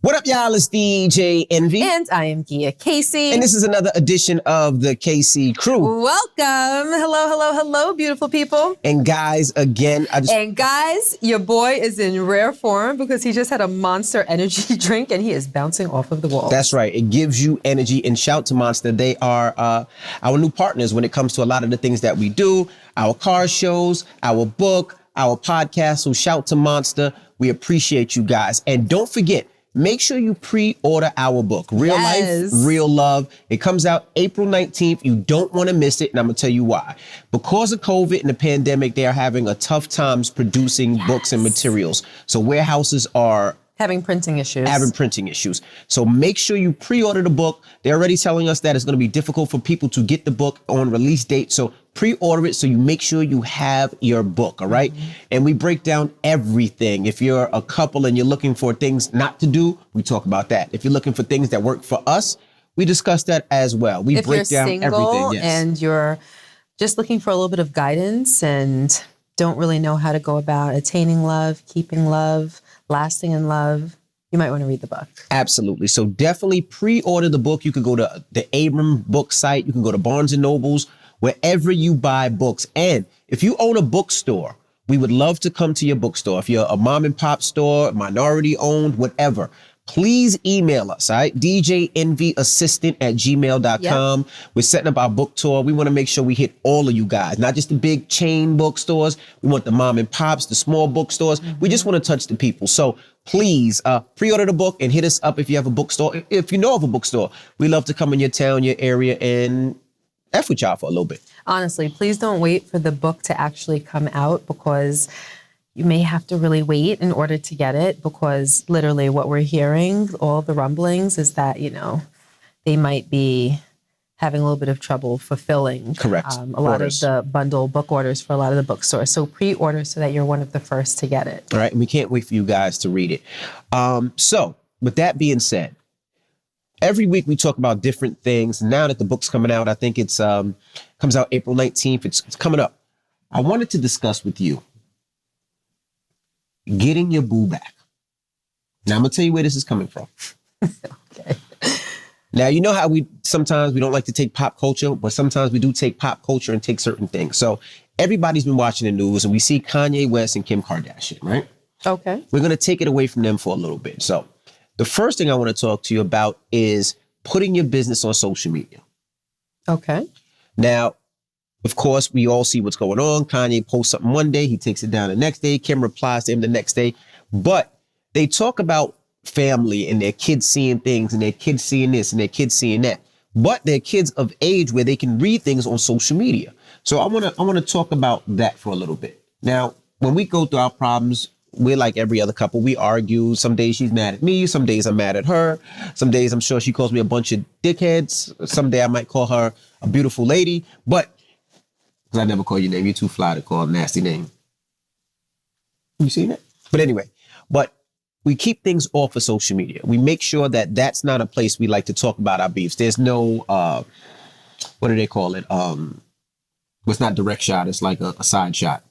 What up, y'all? It's DJ Envy. And I am Gia Casey. And this is another edition of the KC Crew. Welcome. Hello, beautiful people. And guys, again, guys, your boy is in rare form because he just had a Monster energy drink and he is bouncing off of the wall. That's right. It gives you energy. And shout to Monster. They are our new partners when it comes to a lot of the things that we do, our car shows, our book, our podcast. So shout to Monster. We appreciate you guys. And don't forget, make sure you pre-order our book, Real Life, Real Love. It comes out April 19th. You don't want to miss it, and I'm going to tell you why. Because of COVID and the pandemic, they are having a tough times producing books and materials. So warehouses are having printing issues. So make sure you pre-order the book. They're already telling us that it's going to be difficult for people to get the book on release date. So pre-order it so you make sure you have your book, all right? Mm-hmm. And we break down everything. If you're a couple and you're looking for things not to do, we talk about that. If you're looking for things that work for us, we discuss that as well. We break down everything. If you're single and you're just looking for a little bit of guidance and don't really know how to go about attaining love, keeping love, lasting in love, you might want to read the book. Absolutely. So definitely pre-order the book. You could go to the Abram book site. You can go to Barnes & Nobles, wherever you buy books. And if you own a bookstore, we would love to come to your bookstore. If you're a mom and pop store, minority owned, whatever, please email us, all right? djenvyassistant@gmail.com. Yep. We're setting up our book tour. We want to make sure we hit all of you guys, not just the big chain bookstores. We want the mom and pops, the small bookstores. Mm-hmm. We just want to touch the people. So please pre-order the book and hit us up if you have a bookstore. If you know of a bookstore, we love to come in your town, your area, and F with y'all for a little bit. Honestly, please don't wait for the book to actually come out because you may have to really wait in order to get it, because literally what we're hearing, all the rumblings, is that, they might be having a little bit of trouble fulfilling a lot of the bundle book orders for a lot of the bookstores. So pre-order so that you're one of the first to get it. All right. And we can't wait for you guys to read it. So with that being said, every week we talk about different things. Now that the book's coming out, I think it's comes out April 19th. It's coming up. I wanted to discuss with you getting your boo back. Now I'm gonna tell you where this is coming from. Okay. Now, you know how sometimes we don't like to take pop culture, but sometimes we do take pop culture and take certain things. So everybody's been watching the news and we see Kanye West and Kim Kardashian, right? Okay. We're gonna take it away from them for a little bit. So the first thing I want to talk to you about is putting your business on social media. Okay. Now, of course, we all see what's going on. Kanye posts something one day, he takes it down the next day. Kim replies to him the next day. But they talk about family and their kids seeing things and their kids seeing this and their kids seeing that. But they're kids of age where they can read things on social media. So I want to talk about that for a little bit. Now, when we go through our problems, we're like every other couple. We argue. Some days she's mad at me. Some days I'm mad at her. Some days I'm sure she calls me a bunch of dickheads. Someday I might call her a beautiful lady. But because I never call your name. You're too fly to call a nasty name. You seen it? But anyway, we keep things off of social media. We make sure that that's not a place we like to talk about our beefs. There's no, what do they call it? It's not direct shot. It's like a side shot.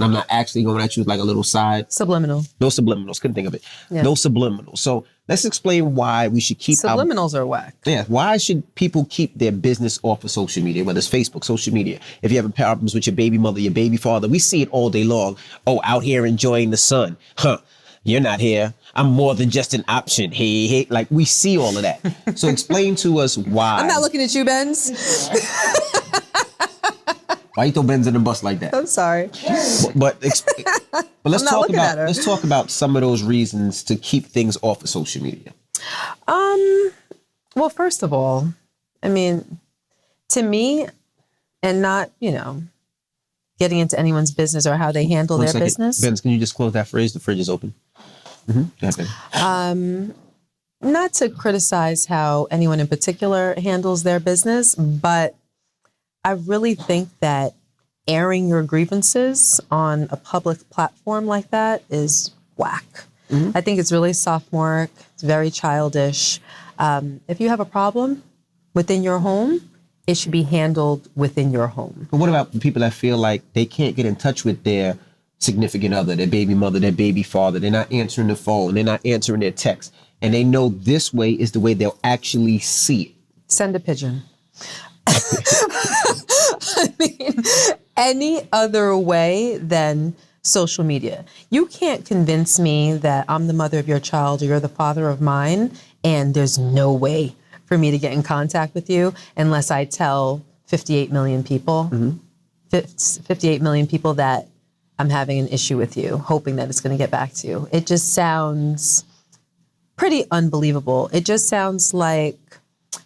I'm not actually going at you with like a little side. Subliminal. No subliminals. Couldn't think of it. Yeah. No subliminals. So let's explain why we should keep subliminals are whack. Yeah. Why should people keep their business off of social media, whether it's Facebook, social media? If you're having problems with your baby mother, your baby father, we see it all day long. Oh, out here enjoying the sun. Huh. You're not here. I'm more than just an option. Hey. Like we see all of that. So explain to us why. I'm not looking at you, Benz. Why you throw Benz in the bus like that? I'm sorry. But let's talk about some of those reasons to keep things off of social media. Well, first of all, I mean, to me, and not, getting into anyone's business or how they handle their business. Benz, can you just close that fridge? The fridge is open. Mm-hmm. Go ahead, not to criticize how anyone in particular handles their business, but I really think that airing your grievances on a public platform like that is whack. Mm-hmm. I think it's really sophomoric. It's very childish. If you have a problem within your home, it should be handled within your home. But what about the people that feel like they can't get in touch with their significant other, their baby mother, their baby father. They're not answering the phone. They're not answering their text. And they know this way is the way they'll actually see it. Send a pigeon. I mean, any other way than social media. You can't convince me that I'm the mother of your child or you're the father of mine, and there's no way for me to get in contact with you unless I tell 58 million people, 58 million people that I'm having an issue with you, hoping that it's going to get back to you. It just sounds pretty unbelievable. It just sounds like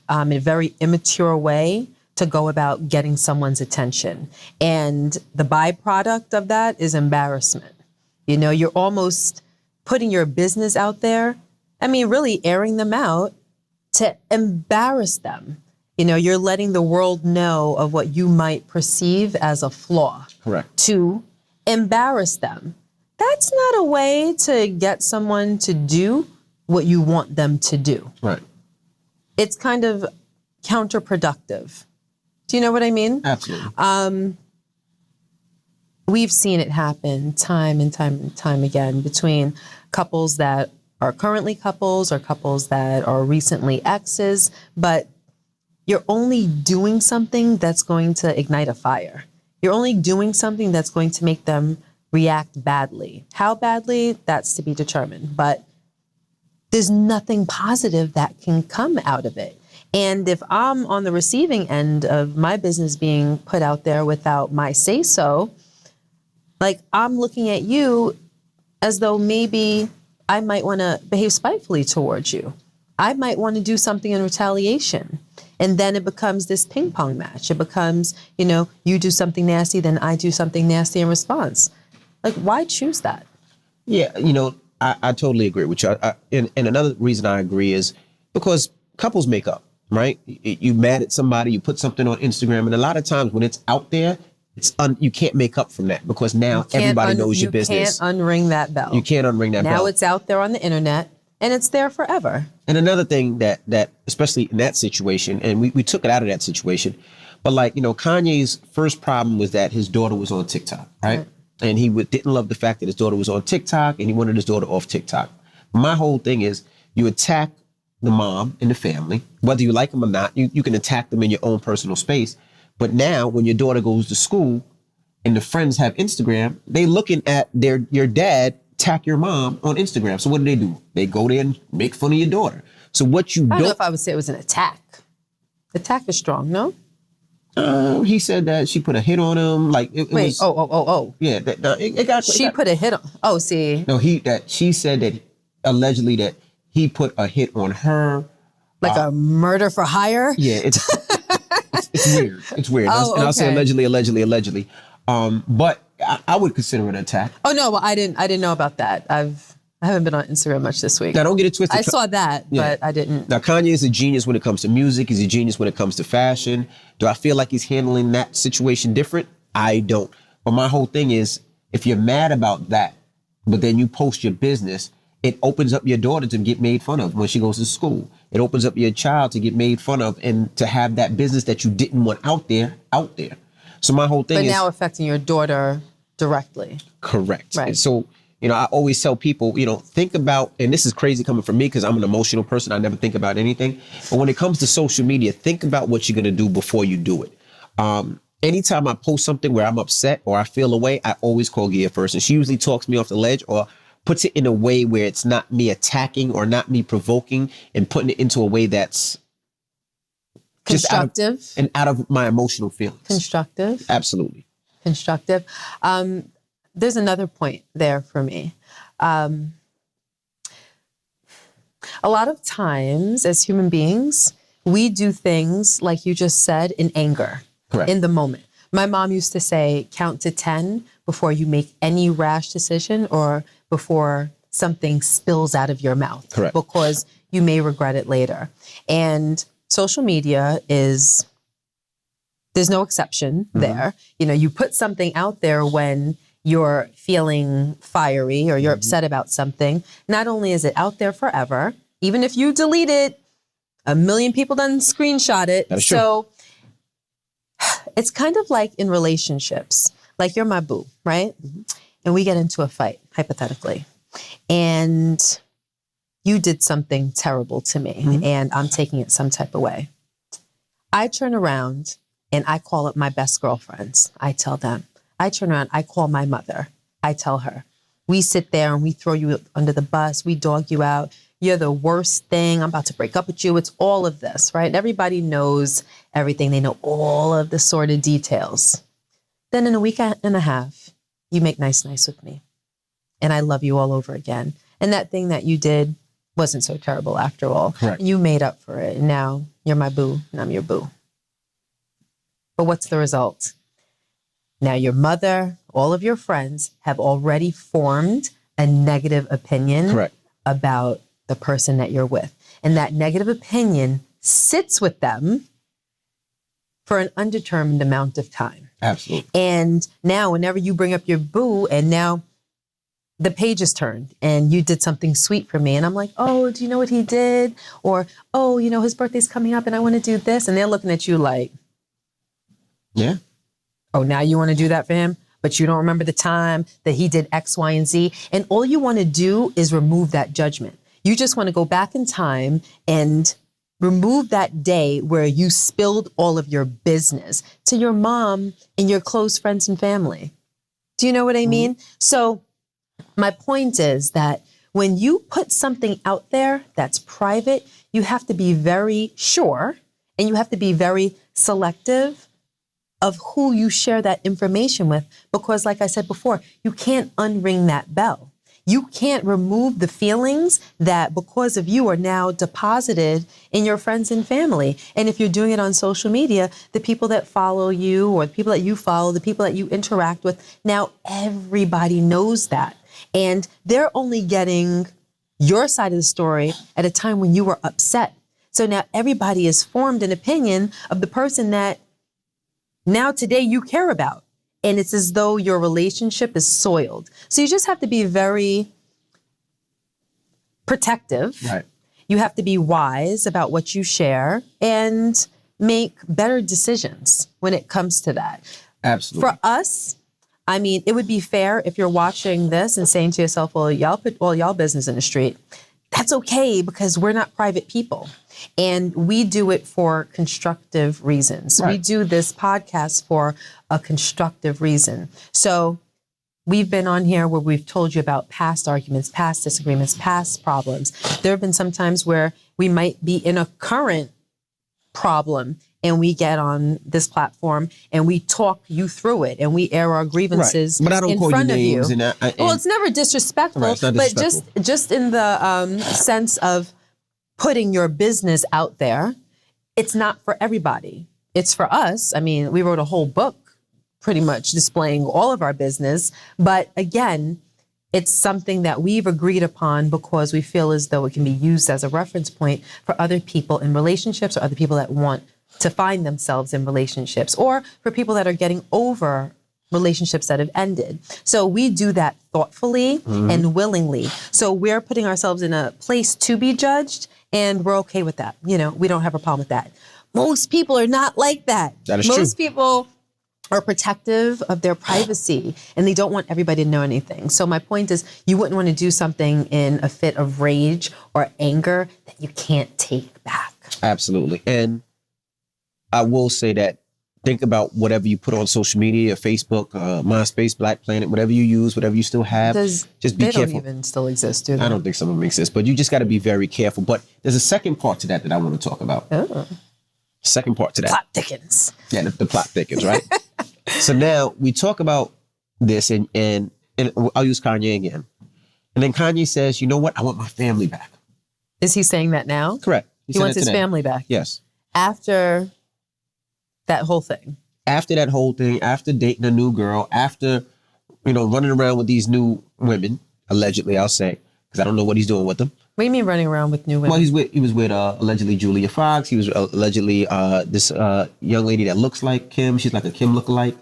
a very immature way to go about getting someone's attention. And the byproduct of that is embarrassment. You know, you're almost putting your business out there. I mean, really airing them out to embarrass them. You know, you're letting the world know of what you might perceive as a flaw. Correct. To embarrass them. That's not a way to get someone to do what you want them to do. Right. It's kind of counterproductive. Do you know what I mean? Absolutely. We've seen it happen time and time again between couples that are currently couples or couples that are recently exes, but you're only doing something that's going to ignite a fire. You're only doing something that's going to make them react badly. How badly, that's to be determined, but there's nothing positive that can come out of it. And if I'm on the receiving end of my business being put out there without my say-so, like I'm looking at you as though maybe I might want to behave spitefully towards you. I might want to do something in retaliation. And then it becomes this ping pong match. It becomes, you know, you do something nasty, then I do something nasty in response. Like, why choose that? Yeah, you know, I totally agree with you. And another reason I agree is because couples make up, right? You mad at somebody, you put something on Instagram, and a lot of times when it's out there, you can't make up from that because now everybody knows your business. You can't unring that bell. You can't unring that bell. Now it's out there on the internet, and it's there forever. And another thing that especially in that situation, and we took it out of that situation, but like, you know, Kanye's first problem was that his daughter was on TikTok, right? And he didn't love the fact that his daughter was on TikTok, and he wanted his daughter off TikTok. My whole thing is you attack the mom and the family, whether you like them or not. You can attack them in your own personal space. But now when your daughter goes to school and the friends have Instagram, they looking at your dad attack your mom on Instagram. So what do? They go there and make fun of your daughter. So what you I don't know if I would say it was an attack. Attack is strong, no? He said that she put a hit on him. Like it was. Oh. Yeah, it got. She put a hit on. Oh, see. No, she said that allegedly that he put a hit on her. Like a murder for hire. Yeah, it's weird. It's weird. Oh, and I'll say allegedly. But I would consider it an attack. Oh no, well, I didn't know about that. I haven't been on Instagram much this week. Now, don't get it twisted. I saw that, but I didn't. Now, Kanye is a genius when it comes to music. He's a genius when it comes to fashion. Do I feel like he's handling that situation different? I don't. But my whole thing is, if you're mad about that, but then you post your business, it opens up your daughter to get made fun of when she goes to school. It opens up your child to get made fun of and to have that business that you didn't want out there. So my whole thing is... But now affecting your daughter directly. Correct. Right. And so, you know, I always tell people, you know, think about, and this is crazy coming from me because I'm an emotional person. I never think about anything. But when it comes to social media, think about what you're going to do before you do it. Anytime I post something where I'm upset or I feel away, I always call Gia first. And she usually talks me off the ledge or puts it in a way where it's not me attacking or not me provoking and putting it into a way that's constructive just out of my emotional feelings. Constructive. Absolutely. Constructive. There's another point there for me. A lot of times as human beings, we do things like you just said in anger. Correct. In the moment. My mom used to say, count to 10 before you make any rash decision or before something spills out of your mouth. Correct. Because you may regret it later. And social media there's no exception there. You know, you put something out there when you're feeling fiery or you're upset about something. Not only is it out there forever, even if you delete it, 1 million people done screenshot it. That is true. So it's kind of like in relationships, like you're my boo, right? and we get into a fight, hypothetically, and you did something terrible to me, and I'm taking it some type of way. I turn around and I call up my best girlfriends. I tell them. I turn around, I call my mother. I tell her. We sit there and we throw you under the bus. We dog you out. You're the worst thing. I'm about to break up with you. It's all of this, right? Everybody knows everything. They know all of the sordid details. Then in a week and a half, you make nice with me. And I love you all over again. And that thing that you did wasn't so terrible after all. Correct. You made up for it. And now you're my boo and I'm your boo. But what's the result? Now your mother, all of your friends have already formed a negative opinion Correct. about the person that you're with. And that negative opinion sits with them for an undetermined amount of time. Absolutely. And now whenever you bring up your boo and now the page is turned and you did something sweet for me. And I'm like, oh, do you know what he did? Or, oh, you know, his birthday's coming up and I want to do this. And they're looking at you like, yeah. Oh, now you want to do that for him? But you don't remember the time that he did X, Y, and Z. And all you want to do is remove that judgment. You just want to go back in time and remove that day where you spilled all of your business to your mom and your close friends and family. Do you know what I mean? So my point is that when you put something out there that's private, you have to be very sure and you have to be very selective of who you share that information with. Because like I said before, you can't unring that bell. You can't remove the feelings that because of you are now deposited in your friends and family. And if you're doing it on social media, the people that follow you or the people that you follow, the people that you interact with, now everybody knows that. And they're only getting your side of the story at a time when you were upset. So now everybody has formed an opinion of the person that now today you care about. And it's as though your relationship is soiled. So you just have to be very protective. Right. You have to be wise about what you share and make better decisions when it comes to that. Absolutely. For us, I mean, it would be fair if you're watching this and saying to yourself, well, y'all put all y'all business in the street. That's okay because we're not private people. And we do it for constructive reasons. Right. We do this podcast for a constructive reason. So we've been on here where we've told you about past arguments, past disagreements, past problems. There have been some times where we might be in a current problem and we get on this platform and we talk you through it and we air our grievances Right. But I don't in call front you of names you. Well, it's never disrespectful, Right, it's not disrespectful. but just in the sense of putting your business out there, it's not for everybody. It's for us. I mean, we wrote a whole book pretty much displaying all of our business. But again, it's something that we've agreed upon because we feel as though it can be used as a reference point for other people in relationships or other people that want to find themselves in relationships or for people that are getting over relationships that have ended. So we do that thoughtfully and willingly. So we're putting ourselves in a place to be judged and we're okay with that. You know, we don't have a problem with that. Most people are not like that. That is Most true. people are protective of their privacy and they don't want everybody to know anything. So my point is you wouldn't want to do something in a fit of rage or anger that you can't take back. Absolutely. And I will say that think about whatever you put on social media, Facebook, MySpace, Black Planet, whatever you use, whatever you still have. Just be they careful. Don't even still exist, do they? I don't think some of them exist, but you just got to be very careful. But there's a second part to that I want to talk about. Oh. Second part to that. Plot thickens. Yeah, the plot thickens, right? So now we talk about this and I'll use Kanye again. And then Kanye says, you know what? I want my family back. Is he saying that now? Correct. He said wants it his today. family back. Yes. After that whole thing. After that whole thing, after dating a new girl, after, running around with these new women, allegedly, I'll say, because I don't know what he's doing with them. What do you mean running around with new women? Well, he was with allegedly Julia Fox. He was allegedly this young lady that looks like Kim. She's like a Kim lookalike.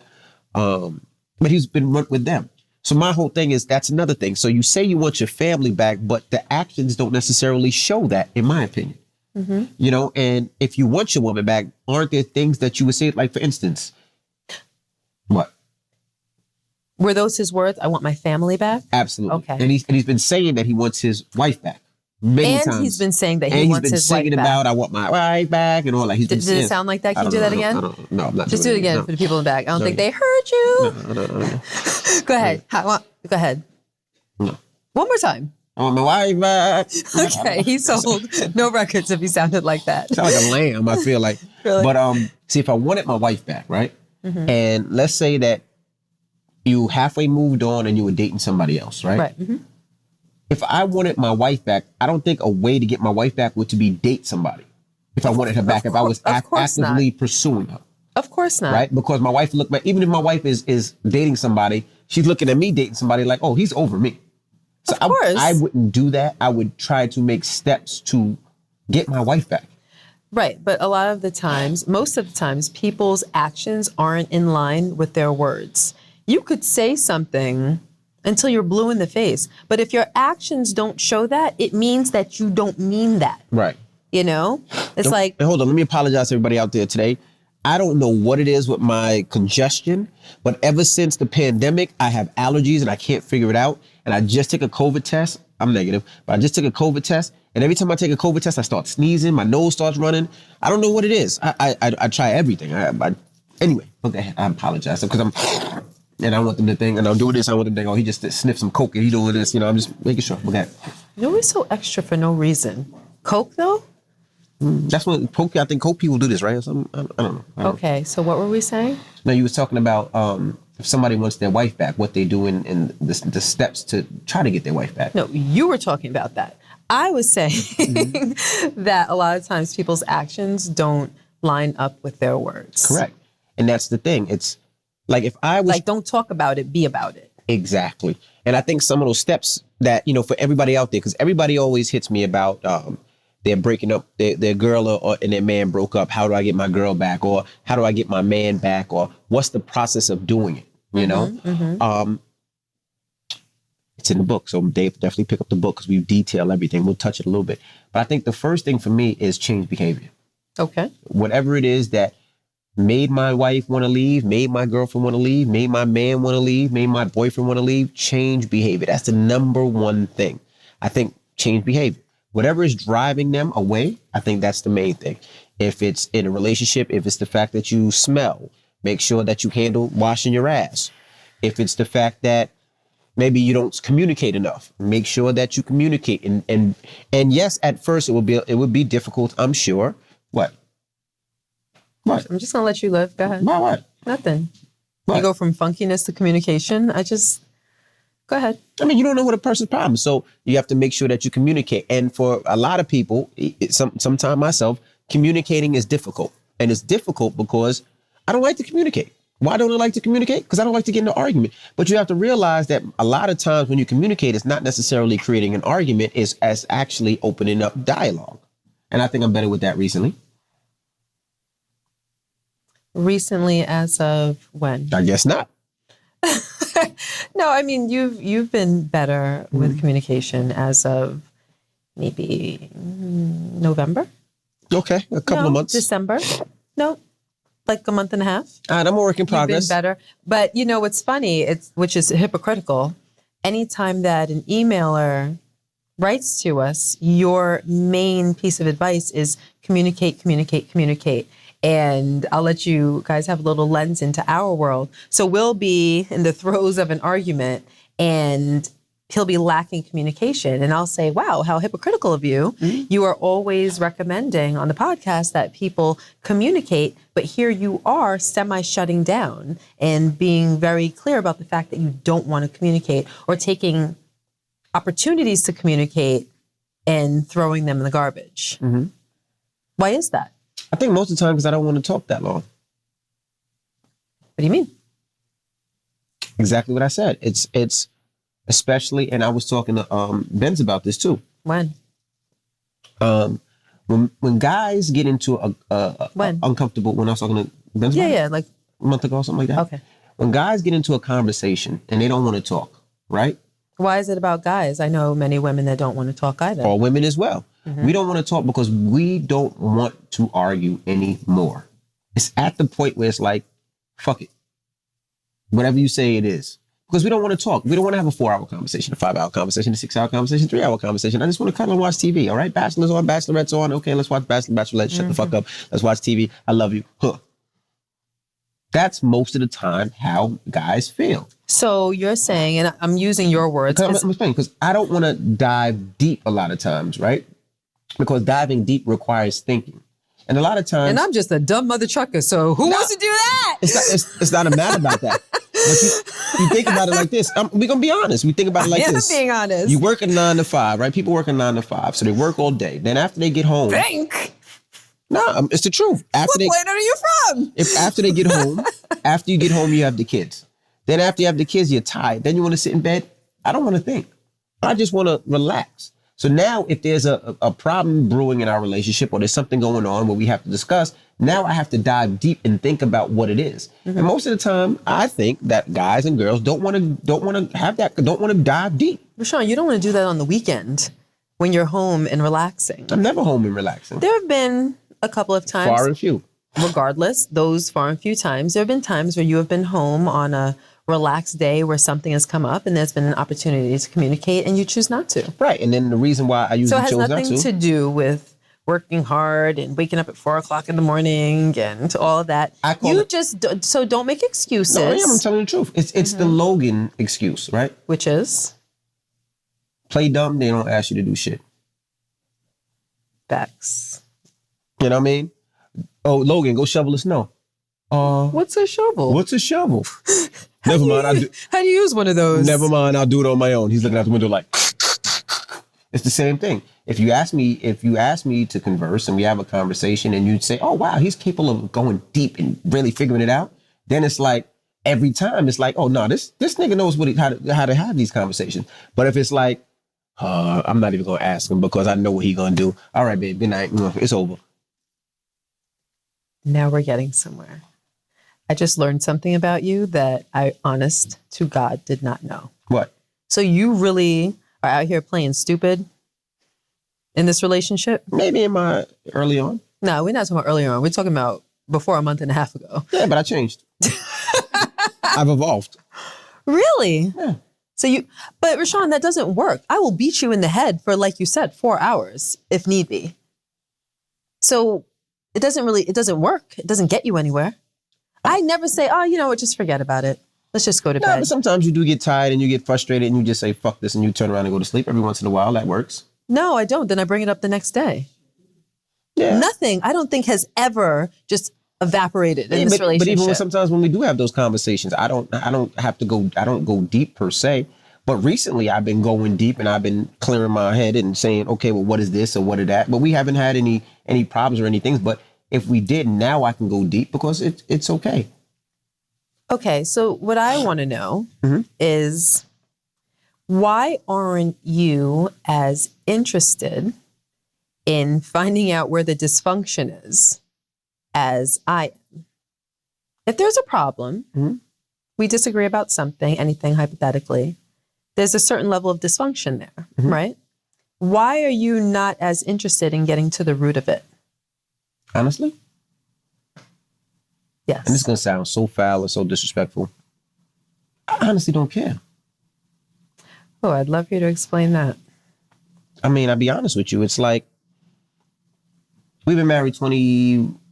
But he's been with them. So my whole thing is that's another thing. So you say you want your family back, but the actions don't necessarily show that, in my opinion. Mm-hmm. And if you want your woman back, aren't there things that you would say, like, for instance, what? Were those his words? I want my family back? Absolutely. Okay. And he's been saying that he wants his wife back many And times. he's been saying that he and wants he's been his singing wife back. about I want my wife back and all that. Did it sound like that? Can you do that again? No, I'm not. Just do it again for the people in the back. I don't think they heard you. No. Go ahead. Go ahead. No. One more time. I want my wife back. Okay, he sold no records if he sounded like that. Sound like a lamb, I feel like. Really? But see, if I wanted my wife back, right? Mm-hmm. And let's say that you halfway moved on and you were dating somebody else, right? Right. Mm-hmm. If I wanted my wife back, I don't think a way to get my wife back would to be date somebody. If I wanted her back, if I was actively pursuing her. Of course not. Right? Because my wife look back, even if my wife is dating somebody, she's looking at me dating somebody like, oh, he's over me. So of course. I wouldn't do that. I would try to make steps to get my wife back. Right. But a lot of the times, most of the times, people's actions aren't in line with their words. You could say something until you're blue in the face. But if your actions don't show that, it means that you don't mean that. Right. You know? It's like... And hold on, let me apologize to everybody out there today. I don't know what it is with my congestion, but ever since the pandemic, I have allergies and I can't figure it out. And I just took a COVID test. I'm negative, but I just took a COVID test. And every time I take a COVID test, I start sneezing. My nose starts running. I don't know what it is. I try everything. Anyway, okay, I apologize because and I want them to think, and I'm doing this. I want them to think, oh, he just sniffed some coke and he doing this. You know, I'm just making sure. Okay. You're always so extra for no reason. Coke, though? That's what coke. I think coke people do this, right? Or something. I don't know. Okay, so what were we saying? No, you was talking about if somebody wants their wife back, what they do in the steps to try to get their wife back. No, you were talking about that. I was saying that a lot of times people's actions don't line up with their words. Correct. And that's the thing. It's like if I was... Like, don't talk about it, be about it. Exactly. And I think some of those steps that, you know, for everybody out there, because everybody always hits me about they're breaking up, their girl and their man broke up. How do I get my girl back? Or how do I get my man back? Or what's the process of doing it? You know? It's in the book. So Dave, definitely pick up the book because we detail everything. We'll touch it a little bit. But I think the first thing for me is change behavior. Okay. Whatever it is that made my wife want to leave, made my girlfriend want to leave, made my man want to leave, made my boyfriend want to leave, change behavior. That's the number one thing. I think change behavior. Whatever is driving them away, I think that's the main thing. If it's in a relationship, if it's the fact that you smell, make sure that you handle washing your ass. If it's the fact that maybe you don't communicate enough, make sure that you communicate. And yes, at first it would be difficult, I'm sure. What? I'm just gonna let you live. Go ahead. What? Nothing. What? You go from funkiness to communication. Go ahead. I mean, you don't know what a person's problem. So you have to make sure that you communicate. And for a lot of people, sometimes myself, communicating is difficult. And it's difficult because I don't like to communicate. Why don't I like to communicate? Because I don't like to get into an argument. But you have to realize that a lot of times when you communicate, it's not necessarily creating an argument, it's as actually opening up dialogue. And I think I'm better with that recently. Recently, as of when? I guess not. No, I mean, you've been better with communication as of maybe November. Okay, a couple of months. December. No, like a month and a half. All right, I'm a work in progress. You've been better. But you know what's funny, which is hypocritical, anytime that an emailer writes to us, your main piece of advice is communicate, communicate, communicate. And I'll let you guys have a little lens into our world. So we'll be in the throes of an argument and he'll be lacking communication. And I'll say, wow, how hypocritical of you. Mm-hmm. You are always recommending on the podcast that people communicate, but here you are semi-shutting down and being very clear about the fact that you don't want to communicate or taking opportunities to communicate and throwing them in the garbage. Mm-hmm. Why is that? I think most of the time because I don't want to talk that long. What do you mean? Exactly what I said. It's especially, and I was talking to Benz about this too. When guys get into a uncomfortable, when I was talking to Benz, like a month ago or something like that. Okay. When guys get into a conversation and they don't want to talk, right? Why is it about guys? I know many women that don't want to talk either. Or women as well. Mm-hmm. We don't want to talk because we don't want to argue anymore. It's at the point where it's like, fuck it. Whatever you say it is. Because we don't want to talk. We don't want to have a 4-hour conversation, a 5-hour conversation, a 6-hour conversation, 3-hour conversation. I just want to cuddle and watch TV. All right, Bachelor's on, Bachelorette's on. Okay, let's watch Bachelor, Bachelorette. Shut the fuck up. Let's watch TV. I love you. Huh. That's most of the time how guys feel. So you're saying, and I'm using your words. I'm explaining because I don't want to dive deep a lot of times, right? Because diving deep requires thinking. And a lot of times... And I'm just a dumb mother trucker, so who wants to do that? It's not a matter about that. But you think about it like this. We're going to be honest. We think about it like this. I'm being honest. You work a 9 to 5, right? People work a 9 to 5. So they work all day. Then after they get home... No, it's the truth. What planet are you from? After they get home, after you get home, you have the kids. Then after you have the kids, you're tired. Then you want to sit in bed. I don't want to think. I just want to relax. So now if there's a problem brewing in our relationship or there's something going on where we have to discuss, now I have to dive deep and think about what it is. Mm-hmm. And most of the time, I think that guys and girls don't want to have that, don't want to dive deep. Rashawn, you don't want to do that on the weekend when you're home and relaxing. I'm never home and relaxing. There have been a couple of times. Far and few. Regardless, those far and few times, there have been times where you have been home on a relaxed day where something has come up and there's been an opportunity to communicate and you choose not to. Right. And then the reason why I usually chose not to. So it has nothing to do with working hard and waking up at 4 o'clock in the morning and all of that. So don't make excuses. No, I'm telling you the truth. It's the Logan excuse, right? Which is? Play dumb, they don't ask you to do shit. Facts. You know what I mean? Oh, Logan, go shovel the snow. What's a shovel? What's a shovel? Never mind. How do you use one of those? Never mind. I'll do it on my own. He's looking out the window like, it's the same thing. If you ask me to converse and we have a conversation and you say, oh, wow, he's capable of going deep and really figuring it out. Then it's like every time it's like, oh, no, this nigga knows how to have these conversations. But if it's like, I'm not even going to ask him because I know what he's going to do. All right, babe, good night. It's over. Now we're getting somewhere. I just learned something about you that I, honest to God, did not know. What? So you really are out here playing stupid in this relationship? Maybe in my early on. No, we're not talking about early on. We're talking about before a month and a half ago. Yeah, but I changed. I've evolved. Really? Yeah. But Rashawn, that doesn't work. I will beat you in the head for, like you said, 4 hours if need be. So it doesn't work. It doesn't get you anywhere. I never say, oh, you know what, just forget about it. Let's just go to bed. But sometimes you do get tired and you get frustrated and you just say, fuck this, and you turn around and go to sleep every once in a while. That works. No, I don't. Then I bring it up the next day. Yeah. Nothing, I don't think, has ever just evaporated in this relationship. But even sometimes when we do have those conversations, I don't go deep per se. But recently I've been going deep and I've been clearing my head and saying, okay, well, what is this or what is that? But we haven't had any problems or anything. But if we did, now I can go deep because it's okay. Okay, so what I want to know is why aren't you as interested in finding out where the dysfunction is as I am? If there's a problem, we disagree about something, anything hypothetically, there's a certain level of dysfunction there, right? Why are you not as interested in getting to the root of it? Honestly? Yes. And this is going to sound so foul and so disrespectful. I honestly don't care. Oh, I'd love you to explain that. I mean, I'll be honest with you. It's like, we've been married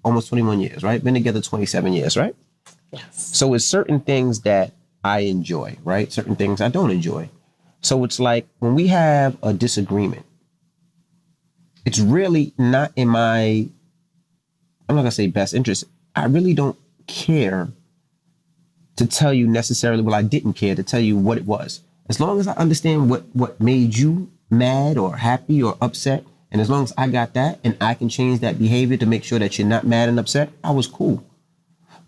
almost 21 years, right? Been together 27 years, right? Yes. So it's certain things that I enjoy, right? Certain things I don't enjoy. So it's like when we have a disagreement, it's really not in my, I'm not going to say best interest. I really don't care to tell you necessarily, well, I didn't care to tell you what it was. As long as I understand what made you mad or happy or upset, and as long as I got that and I can change that behavior to make sure that you're not mad and upset, I was cool.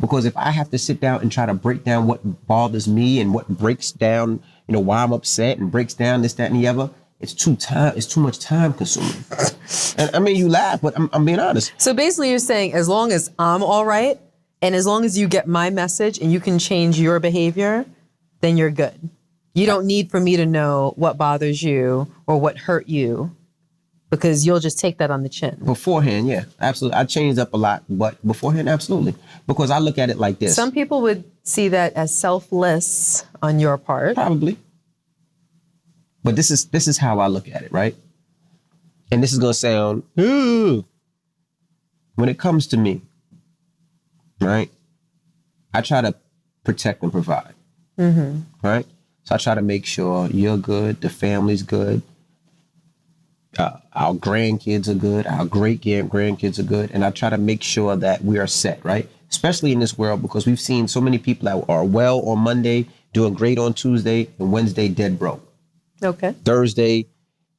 Because if I have to sit down and try to break down what bothers me and what breaks down, why I'm upset and breaks down this, that, and the other, it's too much time consuming. And I mean, you laugh, but I'm being honest. So basically you're saying as long as I'm all right and as long as you get my message and you can change your behavior, then you're good. You don't need for me to know what bothers you or what hurt you because you'll just take that on the chin. Beforehand, yeah, absolutely. I changed up a lot, but beforehand, absolutely. Because I look at it like this. Some people would see that as selfless on your part. Probably. But this is how I look at it, right? And this is going to sound, ooh. When it comes to me, right? I try to protect and provide, right? So I try to make sure you're good, the family's good, our grandkids are good, our great-grandkids are good, and I try to make sure that we are set, right? Especially in this world, because we've seen so many people that are well on Monday, doing great on Tuesday, and Wednesday dead broke. Okay. Thursday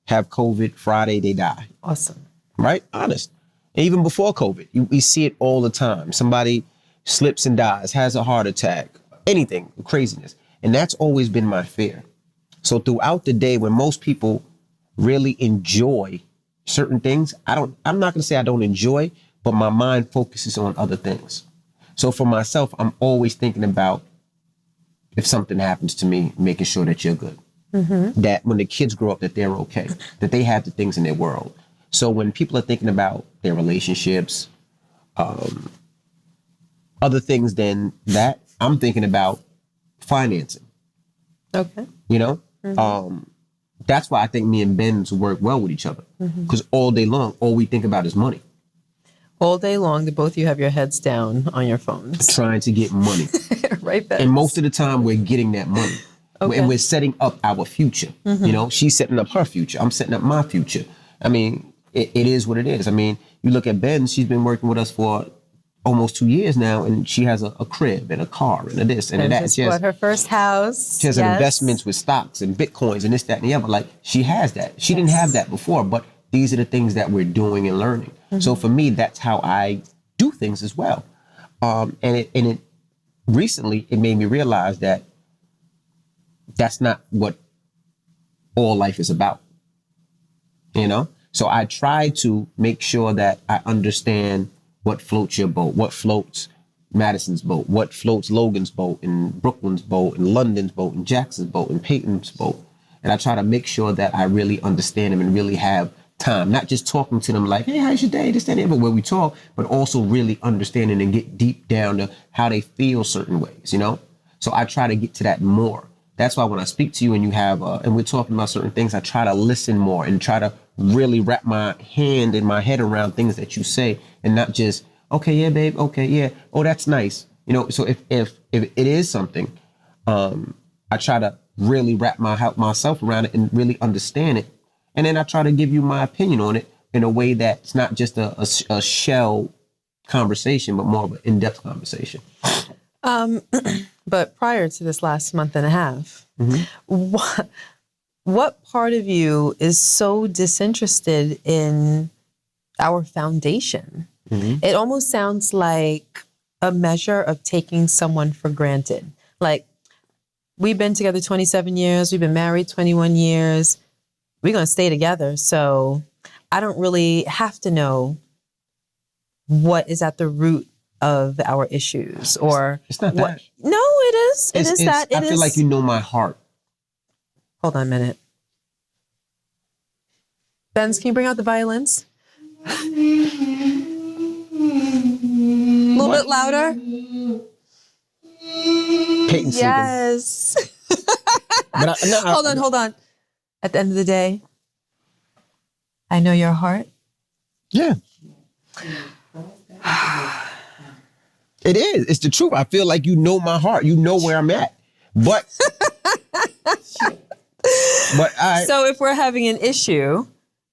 have COVID, Friday they die. Awesome. Right? Honest. And even before COVID, we see it all the time. Somebody slips and dies, has a heart attack, anything, craziness. And that's always been my fear. So throughout the day, when most people really enjoy certain things, I'm not going to say I don't enjoy, but my mind focuses on other things. So for myself, I'm always thinking about if something happens to me, making sure that you're good. That when the kids grow up, that they're okay, that they have the things in their world. So when people are thinking about their relationships, other things than that, I'm thinking about financing. Okay. You know, that's why I think me and Ben's work well with each other, because all day long, all we think about is money. All day long, the both of you have your heads down on your phones. Trying to get money. Right, Ben? And most of the time, we're getting that money. Okay. And we're setting up our future. You know, she's setting up her future. I'm setting up my future. I mean, it is what it is. I mean, you look at Ben, she's been working with us for almost 2 years now, and she has a crib and a car and a this and that. She bought her first house. She has investments with stocks and Bitcoins and this, that, and the other. Like, she has that. She didn't have that before, but these are the things that we're doing and learning. So for me, that's how I do things as well. And it recently, it made me realize that that's not what all life is about, you know? So I try to make sure that I understand what floats your boat, what floats Madison's boat, what floats Logan's boat, and Brooklyn's boat, and London's boat, and Jackson's boat, and Peyton's boat. And I try to make sure that I really understand them and really have time, not just talking to them like, hey, how's your day, this, that, and the other, where we talk, but also really understanding and get deep down to how they feel certain ways, you know? So I try to get to that more. That's why when I speak to you and you have, and we're talking about certain things, I try to listen more and try to really wrap my hand and my head around things that you say, and not just, okay, yeah, babe, okay, yeah, oh, that's nice. You know, so if it is something, I try to really wrap myself around it and really understand it. And then I try to give you my opinion on it in a way that's not just a shell conversation, but more of an in-depth conversation. But prior to this last month and a half, what part of you is so disinterested in our foundation? It almost sounds like a measure of taking someone for granted. Like, we've been together 27 years, we've been married 21 years, we're going to stay together. So I don't really have to know what is at the root of our issues, or it's not that. No, it is. It is that. I feel like you know my heart. Hold on a minute. Benz, can you bring out the violins? A little bit louder. Peyton Yes. But Hold on. At the end of the day, I know your heart. Yeah. It is. It's the truth. I feel like you know my heart. You know where I'm at. But So if we're having an issue,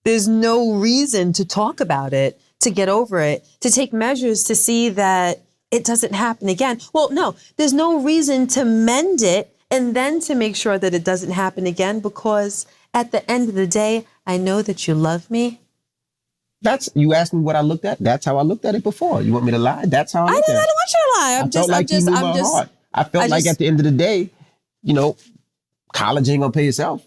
there's no reason to talk about it, to get over it, to take measures to see that it doesn't happen again. Well, no, there's no reason to mend it and then to make sure that it doesn't happen again, because at the end of the day, I know that you love me. You asked me what I looked at. That's how I looked at it before. You want me to lie? That's how I looked at it. I don't want you to lie. I felt like at the end of the day, you know, college ain't gonna pay itself.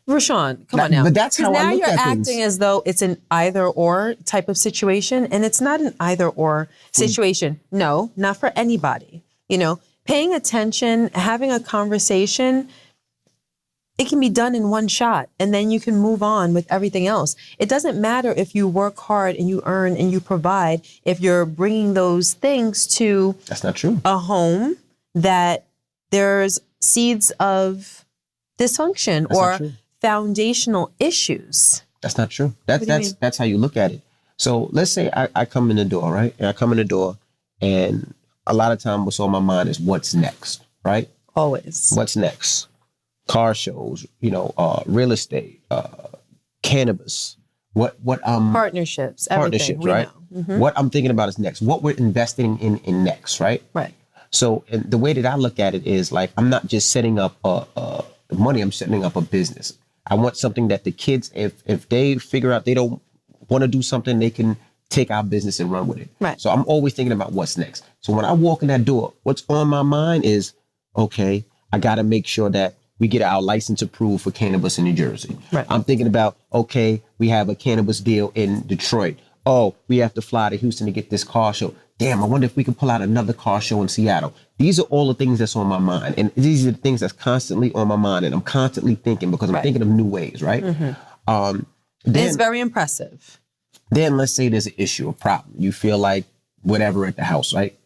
Rashawn, come on now. But that's how I look at things. Now you're acting as though it's an either or type of situation, and it's not an either or situation. No, not for anybody. You know, paying attention, having a conversation, it can be done in one shot, and then you can move on with everything else. It doesn't matter if you work hard and you earn and you provide, if you're bringing those things to that's not true. A home, that there's seeds of dysfunction That's not or true. foundational issues. That's not true. What do you mean? That's how you look at it. So let's say I come in the door, right? And I come in the door, and a lot of time what's on my mind is what's next, right? Always. What's next? Car shows, real estate, cannabis. What Partnerships, everything. We right? know. Mhm. What I'm thinking about is next. What we're investing in next, right? Right. So and the way that I look at it is like I'm not just setting up money. I'm setting up a business. I want something that the kids, if they figure out they don't want to do something, they can take our business and run with it. Right. So I'm always thinking about what's next. So when I walk in that door, what's on my mind is, okay, I got to make sure that we get our license approved for cannabis in New Jersey. Right. I'm thinking about, okay, we have a cannabis deal in Detroit. Oh, we have to fly to Houston to get this car show. Damn, I wonder if we can pull out another car show in Seattle. These are all the things that's on my mind. And these are the things that's constantly on my mind. And I'm constantly thinking because I'm thinking of new ways, right? Mm-hmm. Then, it's very impressive. Then let's say there's an issue, a problem. You feel like whatever at the house, right?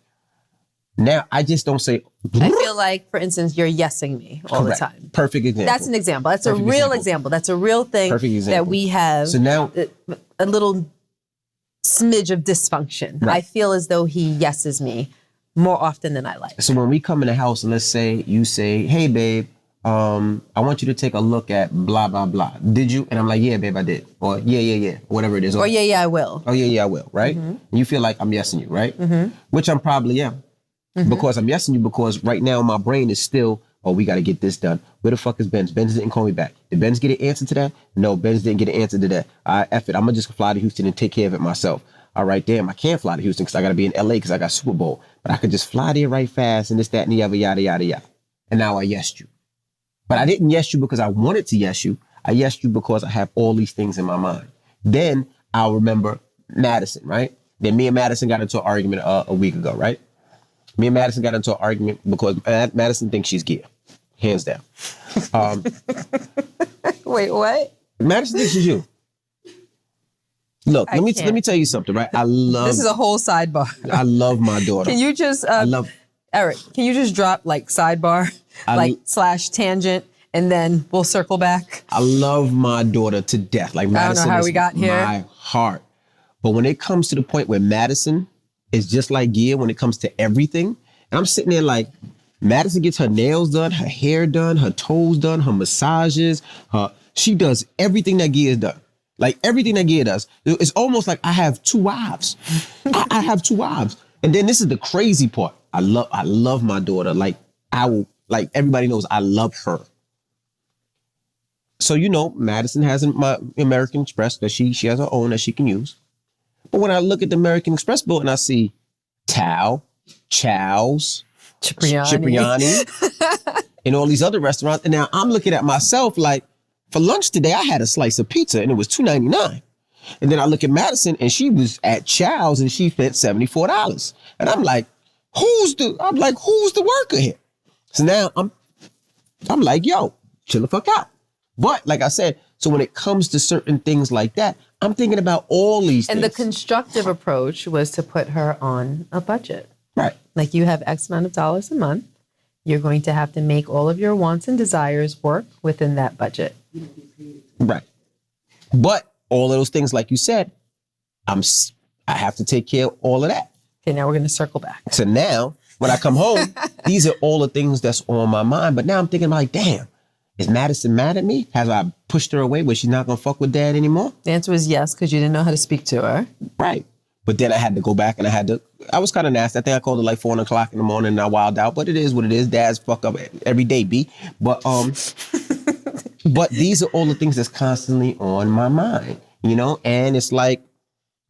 Now, I just don't say... I feel like, for instance, you're yesing me all Correct. the time. Perfect example. That's an example. That's Perfect a real example. That's a real thing Perfect example. that we have. So now... a little smidge of dysfunction. Right. I feel as though he yeses me more often than I like. So when we come in the house and let's say you say, hey, babe, I want you to take a look at blah, blah, blah. Did you? And I'm like, yeah, babe, I did. Or yeah, whatever it is. Or yeah, I will. Oh, yeah, I will, right? Mm-hmm. And you feel like I'm yesing you, right? Mm-hmm. Which I'm probably am. Mm-hmm. Because I'm yesing you because right now my brain is still, oh, we got to get this done. Where the fuck is Benz? Benz didn't call me back. Did Benz get an answer to that? No, Benz didn't get an answer to that. F it. I'm going to just fly to Houston and take care of it myself. All right, damn, I can't fly to Houston because I got to be in LA because I got Super Bowl. But I could just fly there right fast and this, that, and the other, yada, yada, yada. And now I yesed you. But I didn't yes you because I wanted to yes you. I yesed you because I have all these things in my mind. Then I'll remember Madison, right? Then me and Madison got into an argument a week ago, right? Me and Madison got into an argument because Madison thinks she's gay. Hands down. Wait, what? Madison thinks she's you. Look, let me tell you something, right? This is a whole sidebar. I love my daughter. Can you just Eric, can you just drop like sidebar, / tangent, and then we'll circle back? I love my daughter to death. Like Madison, I don't know how we got here. My heart. But when it comes to the point where Madison is just like Gia when it comes to everything, and I'm sitting there like, Madison gets her nails done, her hair done, her toes done, her massages, she does everything that Gia done. Like everything that Gia does. It's almost like I have two wives. I have two wives. And then this is the crazy part. I love my daughter. Like everybody knows I love her. So, Madison has my American Express that she has her own that she can use. But when I look at the American Express bill and I see Tao, Chow's, Cipriani, and all these other restaurants, and now I'm looking at myself like, for lunch today, I had a slice of pizza and it was $2.99. And then I look at Madison and she was at Chow's and she spent $74. And I'm like, who's the worker here? So now I'm like, yo, chill the fuck out. But like I said, so when it comes to certain things like that, I'm thinking about all these things. And the constructive approach was to put her on a budget. Right. Like you have X amount of dollars a month. You're going to have to make all of your wants and desires work within that budget. Right. But all of those things, like you said, I have to take care of all of that. Okay, now we're going to circle back. So now, when I come home, these are all the things that's on my mind. But now I'm thinking like, damn, is Madison mad at me? Has I pushed her away where she's not going to fuck with dad anymore? The answer was yes, because you didn't know how to speak to her. Right. But then I had to go back and I was kind of nasty. I think I called her like 4 o'clock in the morning and I wilded out. But it is what it is. Dads fuck up every day, B. But but these are all the things that's constantly on my mind, And it's like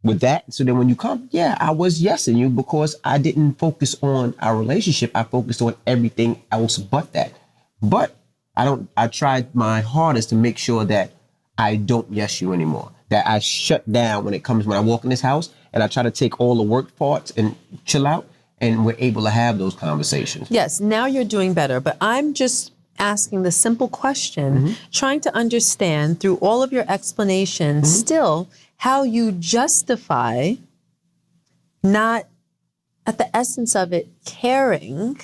with that. So then when you come, yeah, I was yesing you because I didn't focus on our relationship. I focused on everything else but that. But I tried my hardest to make sure that I don't yes you anymore. That I shut down when I walk in this house and I try to take all the work parts and chill out and we're able to have those conversations. Yes, now you're doing better, but I'm just asking the simple question, trying to understand through all of your explanations still how you justify not at the essence of it caring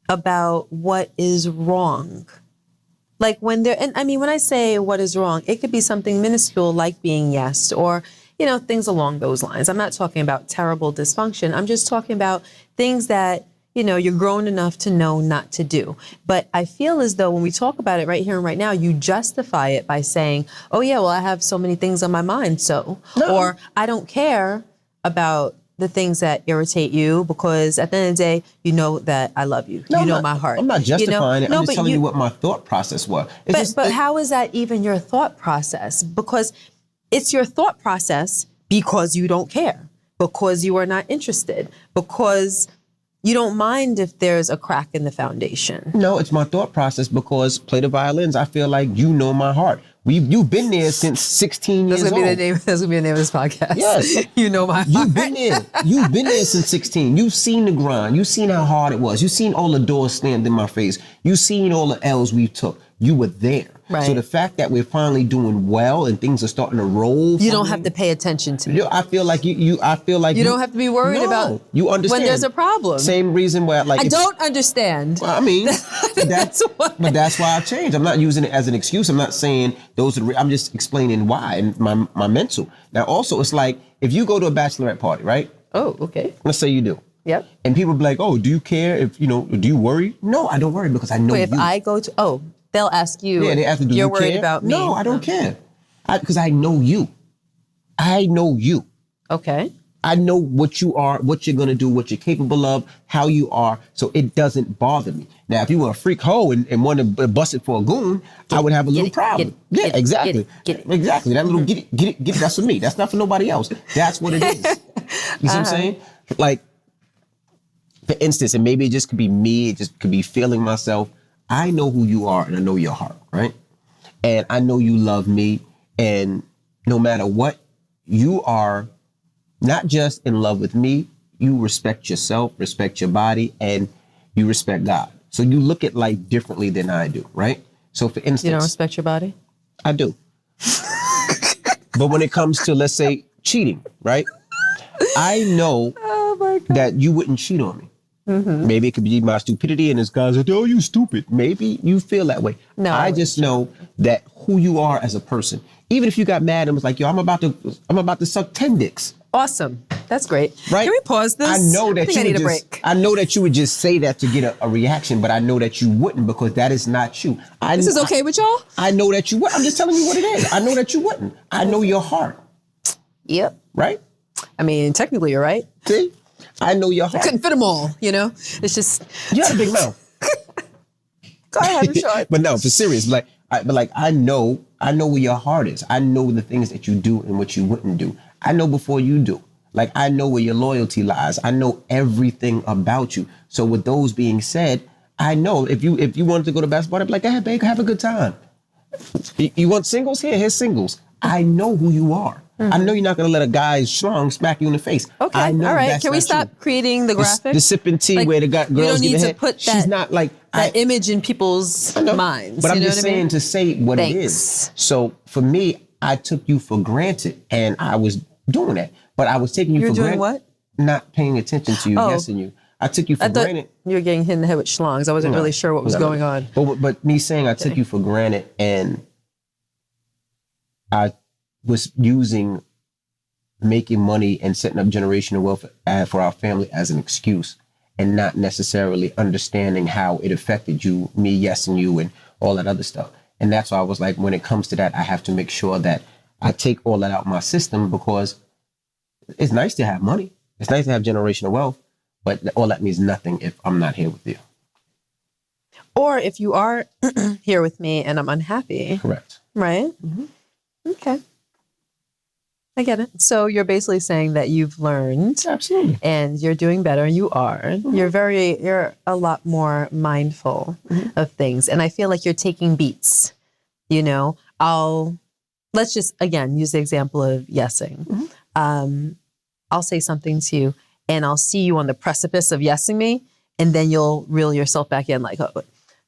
about what is wrong. Like when they're, and I mean, when I say what is wrong, it could be something minuscule like being yesed or, things along those lines. I'm not talking about terrible dysfunction. I'm just talking about things that, you're grown enough to know not to do. But I feel as though when we talk about it right here and right now, you justify it by saying, oh yeah, well, I have so many things on my mind. So, or I don't care about the things that irritate you because at the end of the day, you know that I love you. No, you know my heart. I'm not justifying it. No, I'm just but telling you what my thought process was. But how is that even your thought process? Because it's your thought process because you don't care, because you are not interested, because you don't mind if there's a crack in the foundation. No, it's my thought process because play the violins. I feel like you know my heart. You've been there since 16 years old. That's gonna be the name of this podcast. Yes. You know my heart. You've been there. You've been there since 16. You've seen the grind. You've seen how hard it was. You've seen all the doors slammed in my face. You've seen all the L's we took. You were there. Right. So the fact that we're finally doing well and things are starting to roll. You don't have to pay attention to me. I feel like you don't have to be worried about you understand when there's a problem. Same reason where I don't understand. Well, I mean, that's why I changed. I'm not using it as an excuse. I'm not saying those are I'm just explaining why and my mental. Now also it's like if you go to a bachelorette party, right? Oh, okay. Let's say you do. Yep. And people be like, "Oh, do you care if, do you worry?" No, I don't worry because I know you. If I go to they'll ask you. Yeah, they ask me, do you're you worried care? about me. No, I don't care. Because I know you. I know you. Okay. I know what you are, what you're going to do, what you're capable of, how you are. So it doesn't bother me. Now, if you were a freak hoe and wanted to bust it for a goon, I would have a little problem. Yeah, exactly. Get it. Exactly. That little get it, that's for me. That's not for nobody else. That's what it is. You see what I'm saying? Like, for instance, and maybe it just could be me, it just could be feeling myself. I know who you are and I know your heart, right? And I know you love me. And no matter what, you are not just in love with me, you respect yourself, respect your body, and you respect God. So you look at life differently than I do, right? So for instance, you don't respect your body? I do. But when it comes to, let's say, cheating, right? I know that you wouldn't cheat on me. Mm-hmm. Maybe it could be my stupidity and this guy's like, oh, you stupid. Maybe you feel that way. No, I just know that who you are as a person. Even if you got mad and was like, yo, I'm about to suck 10 dicks. Awesome. That's great. Right? Can we pause this? I know that I know that you would just say that to get a reaction, but I know that you wouldn't because that is not you. This is okay with y'all? I know that you would. I'm just telling you what it is. I know that you wouldn't. I know your heart. Yep. Right? I mean, technically you're right. See? I know your heart. I couldn't fit them all, It's just... You have a big mouth. Go ahead, I'm short. But no, for serious, I know where your heart is. I know the things that you do and what you wouldn't do. I know before you do. Like, I know where your loyalty lies. I know everything about you. So with those being said, I know if you wanted to go to basketball, I'd be like, hey, babe, have a good time. You want singles? Here's singles. I know who you are. Mm-hmm. I know you're not going to let a guy's schlong smack you in the face. Okay, all right. Can we stop creating the graphic? The sipping tea where the girls you don't need to put that, she's not like that image in people's minds. But I'm just saying to say what it is. So for me, I took you for granted and I was doing that. But I was taking you for granted. You're doing what? Not paying attention to you, guessing you. I took you for granted. You were getting hit in the head with schlongs. I wasn't really sure what was going on. But me saying I took you for granted and I was using making money and setting up generational wealth for our family as an excuse and not necessarily understanding how it affected you, me, yesing you, and all that other stuff. And that's why I was like, when it comes to that, I have to make sure that I take all that out of my system because it's nice to have money. It's nice to have generational wealth, but all that means nothing if I'm not here with you. Or if you are here with me and I'm unhappy. Correct. Right? Mm-hmm. Okay. I get it. So you're basically saying that you've learned. Absolutely. And you're doing better. You are. Mm-hmm. You're a lot more mindful of things. And I feel like you're taking beats. Let's just, again, use the example of yesing. Mm-hmm. I'll say something to you and I'll see you on the precipice of yesing me. And then you'll reel yourself back in like, oh,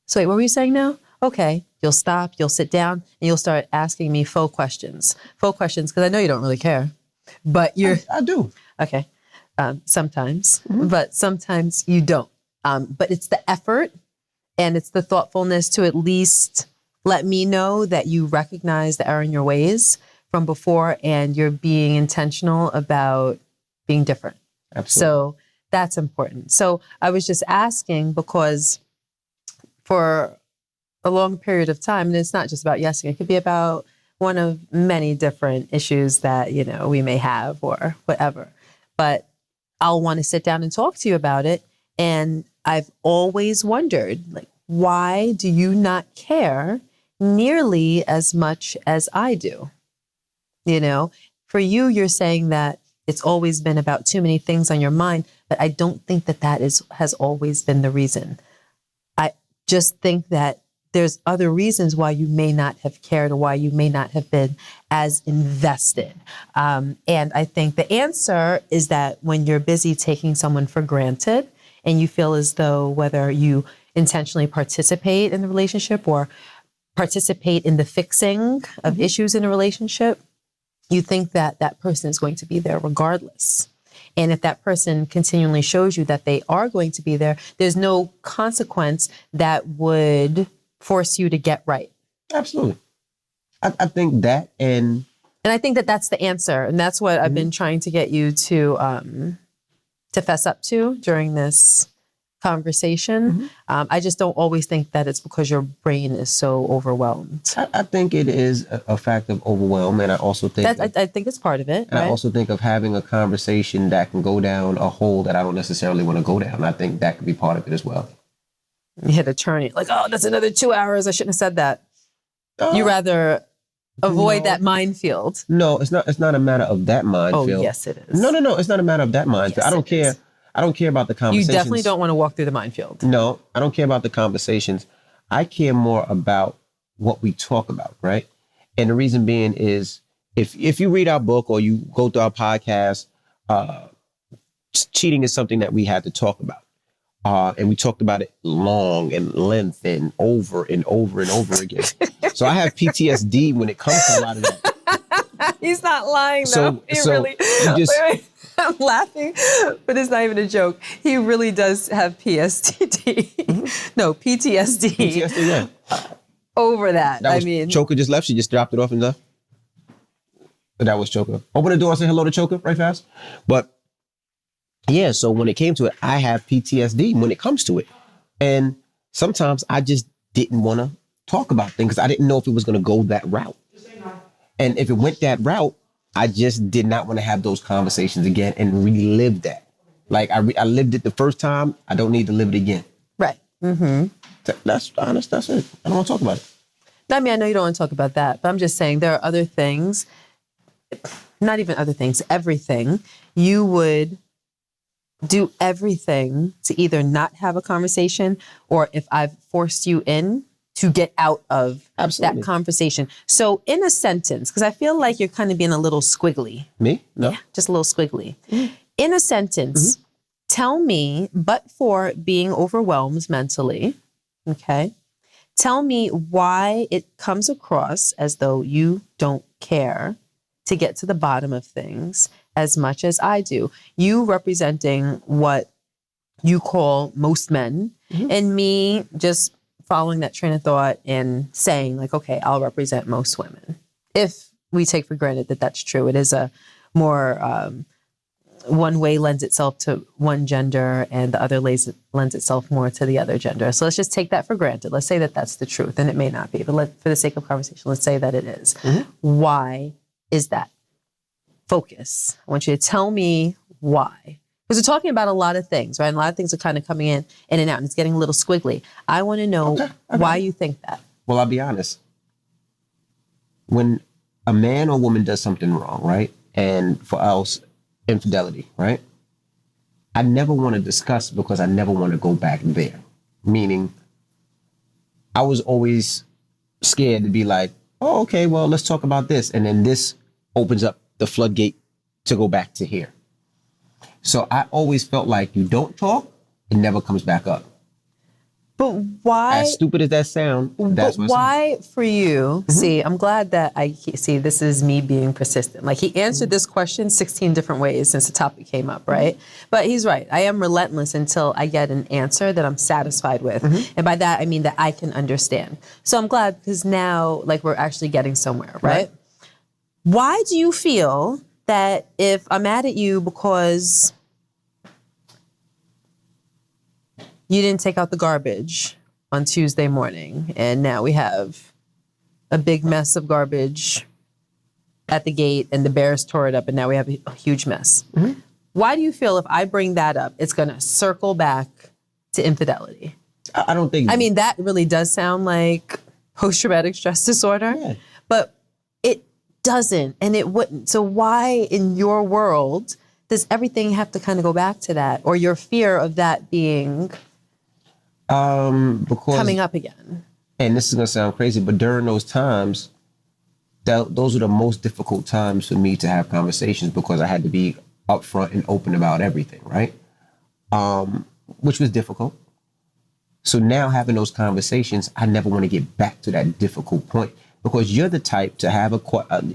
so wait, what were you saying now? Okay. You'll stop, you'll sit down, and you'll start asking me faux questions. Faux questions, because I know you don't really care. But I do. Okay. Sometimes. Mm-hmm. But sometimes you don't. But it's the effort and it's the thoughtfulness to at least let me know that you recognize the error in your ways from before and you're being intentional about being different. Absolutely. So that's important. So I was just asking because for a long period of time, and it's not just about yesing, it could be about one of many different issues that, we may have or whatever. But I'll want to sit down and talk to you about it. And I've always wondered, like, why do you not care nearly as much as I do? For you, you're saying that it's always been about too many things on your mind, but I don't think that has always been the reason. I just think that there's other reasons why you may not have cared or why you may not have been as invested. And I think the answer is that when you're busy taking someone for granted and you feel as though whether you intentionally participate in the relationship or participate in the fixing of issues in a relationship, you think that that person is going to be there regardless. And if that person continually shows you that they are going to be there, there's no consequence that would force you to get right. Absolutely. I think that and I think that that's the answer. And that's what I've been trying to get you to fess up to during this conversation. I just don't always think that it's because your brain is so overwhelmed. I think it is a fact of overwhelm. And I also think I think it's part of it. And right? I also think of having a conversation that can go down a hole that I don't necessarily want to go down. I think that could be part of it as well. You hit a turn, like, oh, that's another 2 hours. I shouldn't have said that. You rather avoid that minefield. No, it's not. It's not a matter of that minefield. Oh, yes, it is. No. It's not a matter of that minefield. Yes, I don't care. I don't care about the conversations. You definitely don't want to walk through the minefield. No, I don't care about the conversations. I care more about what we talk about, right? And the reason being is if you read our book or you go through our podcast, cheating is something that we had to talk about. And we talked about it long and length and over and over and over again. So I have PTSD when it comes to a lot of that. He's not lying, though. Wait. I'm laughing, but it's not even a joke. He really does have PTSD. No, PTSD. PTSD, yeah. Over that. Choker just left. She just dropped it off and left. That was Choker. Open the door and say hello to Choker right fast. But yeah, so when it came to it, I have PTSD when it comes to it. And sometimes I just didn't want to talk about things because I didn't know if it was going to go that route. And if it went that route, I just did not want to have those conversations again and relive that. Like I lived it the first time. I don't need to live it again. Right. Mm-hmm. That's honest. That's it. I don't want to talk about it. I mean, I know you don't want to talk about that, but I'm just saying there are other things, not even other things, everything. You would do everything to either not have a conversation or if I've forced you in to get out of that conversation. So in a sentence, because I feel like you're kind of being a little squiggly. Me? No. Yeah, just a little squiggly. In a sentence, tell me, but for being overwhelmed mentally, okay, tell me why it comes across as though you don't care to get to the bottom of things as much as I do. You representing what you call most men, and me just following that train of thought and saying like, okay, I'll represent most women. If we take for granted that that's true, it is a more one way lends itself to one gender and the other lends itself more to the other gender. So let's just take that for granted. Let's say that that's the truth, and it may not be, but for the sake of conversation, let's say that it is. Why is that? Focus. I want you to tell me why. Because we're talking about a lot of things, right? And a lot of things are kind of coming in and out, and it's getting a little squiggly. I want to know why you think that. Well, I'll be honest. When a man or woman does something wrong, right? And for us, infidelity, right? I never want to discuss because I never want to go back there. Meaning, I was always scared to be like, oh, okay, well, let's talk about this. And then this opens up the floodgate to go back to here. So I always felt like you don't talk, it never comes back up. But why? As stupid as that sound, that's But what's why for you? See, I'm glad that see. This is me being persistent. Like he answered this question 16 different ways since the topic came up, right? But he's right. I am relentless until I get an answer that I'm satisfied with, and by that I mean that I can understand. So I'm glad because now, like, we're actually getting somewhere, right? Why do you feel that if I'm mad at you because you didn't take out the garbage on Tuesday morning, and now we have a big mess of garbage at the gate, and the bears tore it up, and now we have a huge mess. Why do you feel if I bring that up, it's going to circle back to infidelity? I don't think. I mean, that really does sound like post-traumatic stress disorder, but it doesn't, and it wouldn't. So why, in your world, does everything have to kind of go back to that, or your fear of that being because coming up again? And this is gonna sound crazy, but during those times, those are the most difficult times for me to have conversations because I had to be upfront and open about everything, right? Which was difficult. So now having those conversations, I never want to get back to that difficult point because you're the type to have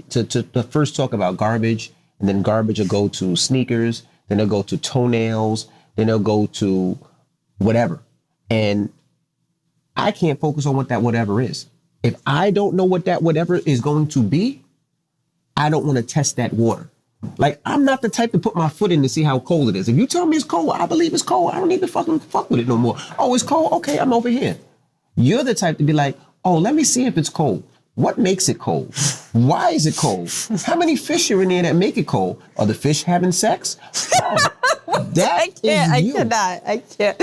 to first talk about garbage, and then garbage will go to sneakers, then it'll go to toenails, then it'll go to whatever. And I can't focus on what that whatever is. If I don't know what that whatever is going to be, I don't want to test that water. Like, I'm not the type to put my foot in to see how cold it is. If you tell me it's cold, I believe it's cold. I don't need to fucking fuck with it no more. Oh, it's cold? Okay, I'm over here. You're the type to be like, oh, let me see if it's cold. What makes it cold? Why is it cold? How many fish are in there that make it cold? Are the fish having sex? Oh, that is you. I cannot. I can't.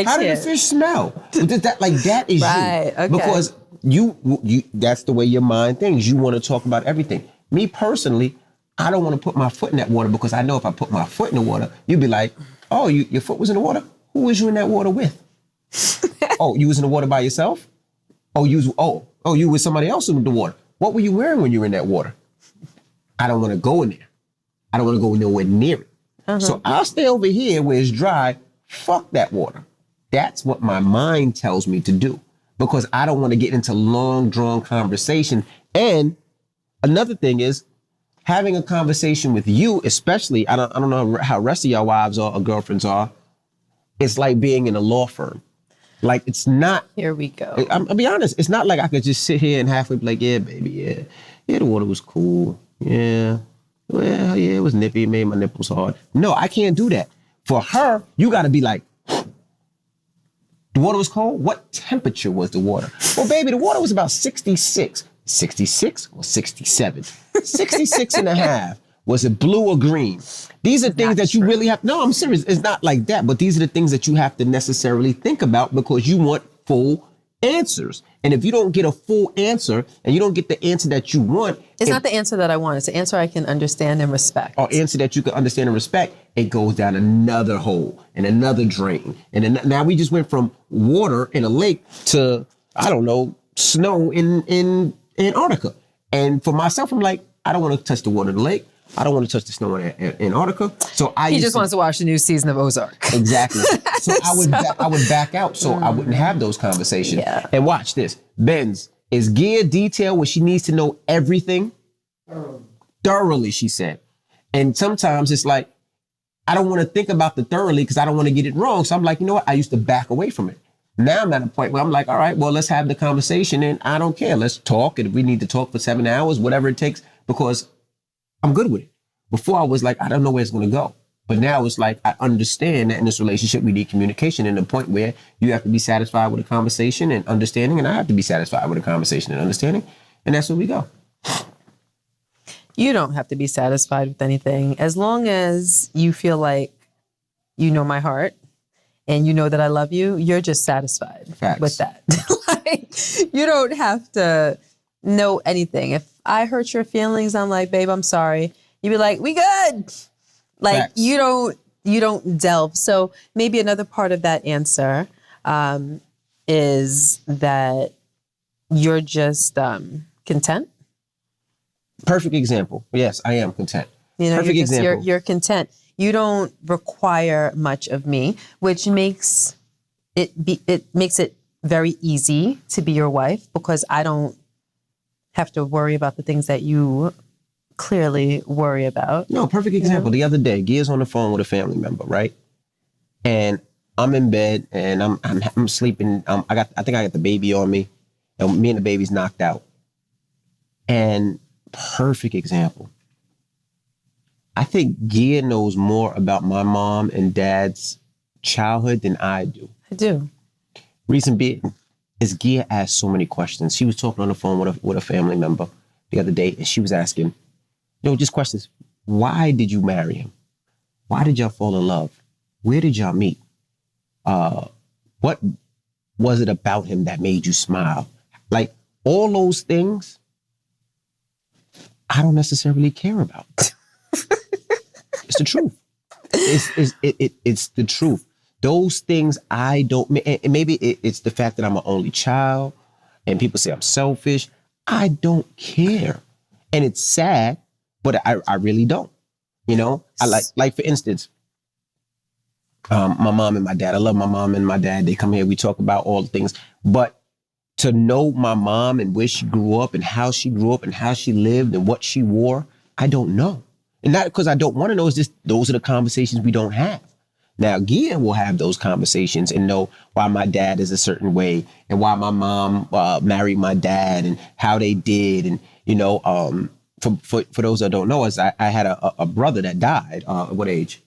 How did the fish smell? That is right, you. okay. Because you that's the way your mind thinks. You want to talk about everything. Me personally, I don't want to put my foot in that water because I know if I put my foot in the water, you'd be like, oh, your foot was in the water? Who was you in that water with? Oh, you was in the water by yourself? Oh, you with somebody else in the water. What were you wearing when you were in that water? I don't want to go in there. I don't want to go nowhere near it. So I'll stay over here where it's dry. Fuck that water. That's what my mind tells me to do because I don't want to get into long, drawn conversation. And another thing is having a conversation with you, especially, I don't know how rest of y'all wives or girlfriends are. It's like being in a law firm. Like, it's not. Here we go. I'll be honest. It's not like I could just sit here and halfway be like, yeah, baby, yeah. Yeah, the water was cool. Yeah. Well, yeah, it was nippy. It made my nipples hard. No, I can't do that. For her, you got to be like, the water was cold? What temperature was the water? Well, baby, the water was about 66. 66 or 67? 66 and a half. Was it blue or green? These are things that you really have. No, I'm serious. It's not like that. But these are the things that you have to necessarily think about because you want full answers. And if you don't get a full answer and you don't get the answer that you want. It's not the answer that I want. It's the answer I can understand and respect. Or answer that you can understand and respect. It goes down another hole and another drain. And then now we just went from water in a lake to, I don't know, snow in Antarctica. And for myself, I'm like, I don't want to touch the water in the lake. I don't want to touch the snow in Antarctica. So he just wants to watch the new season of Ozark. Exactly. So I would back out so I wouldn't have those conversations. Yeah. And watch this. Benz, is Gia detailed where she needs to know everything? Thoroughly, she said. And sometimes it's like, I don't want to think about the thoroughly because I don't want to get it wrong. So I'm like, you know what? I used to back away from it. Now I'm at a point where I'm like, all right, well, let's have the conversation and I don't care. Let's talk. And if we need to talk for 7 hours, whatever it takes, because I'm good with it. Before I was like, I don't know where it's going to go. But now it's like, I understand that in this relationship, we need communication and the point where you have to be satisfied with a conversation and understanding. And I have to be satisfied with a conversation and understanding. And that's where we go. You don't have to be satisfied with anything. As long as you feel like you know my heart and you know that I love you, you're just satisfied with that. Like, you don't have to know anything. If I hurt your feelings, I'm like, babe, I'm sorry. You'd be like, we good. Like, Facts. you don't delve. So maybe another part of that answer is that you're just content. Perfect example. Yes, I am content. You know, Perfect example. You're content. You don't require much of me, which makes it makes it very easy to be your wife because I don't have to worry about the things that you clearly worry about. No, perfect example. The other day, Gia's on the phone with a family member, right? And I'm in bed and I'm sleeping. I think I got the baby on me, and me and the baby's knocked out. And perfect example. I think Gia knows more about my mom and dad's childhood than I do. I do. Reason being is Gia asked so many questions. She was talking on the phone with a family member the other day, and she was asking, just questions. Why did you marry him? Why did y'all fall in love? Where did y'all meet? What was it about him that made you smile? Like all those things, I don't necessarily care about. It's the truth. It's the truth. Those things I don't, and maybe it's the fact that I'm an only child and people say I'm selfish. I don't care. And it's sad, but I really don't. I like for instance, my mom and my dad. I love my mom and my dad. They come here, we talk about all the things. But to know my mom and where she grew up and how she grew up and how she lived and what she wore, I don't know. And not because I don't want to know, it's just those are the conversations we don't have. Now, Gia will have those conversations and know why my dad is a certain way and why my mom married my dad and how they did. And, for those that don't know, I had a brother that died. At what age?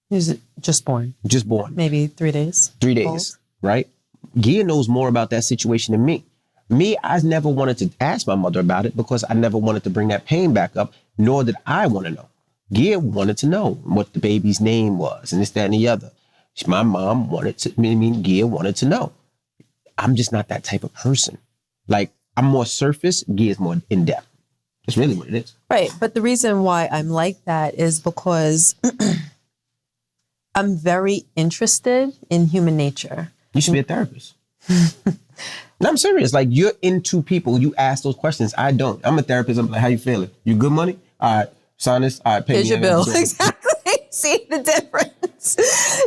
He was just born. Just born. Maybe 3 days. 3 days, right? Gia knows more about that situation than me. Me, I never wanted to ask my mother about it because I never wanted to bring that pain back up, nor did I want to know. Gia wanted to know what the baby's name was and this, that, and the other. My mom Gia wanted to know. I'm just not that type of person. Like, I'm more surface, Gia's more in depth. That's really what it is. Right. But the reason why I'm like that is because I'm very interested in human nature. You should be a therapist. No, I'm serious. Like, you're into people. You ask those questions. I don't. I'm a therapist. I'm like, how you feeling? You good money? All right. Sign this. All right. Pay Here's me your bill. Exactly. See the difference?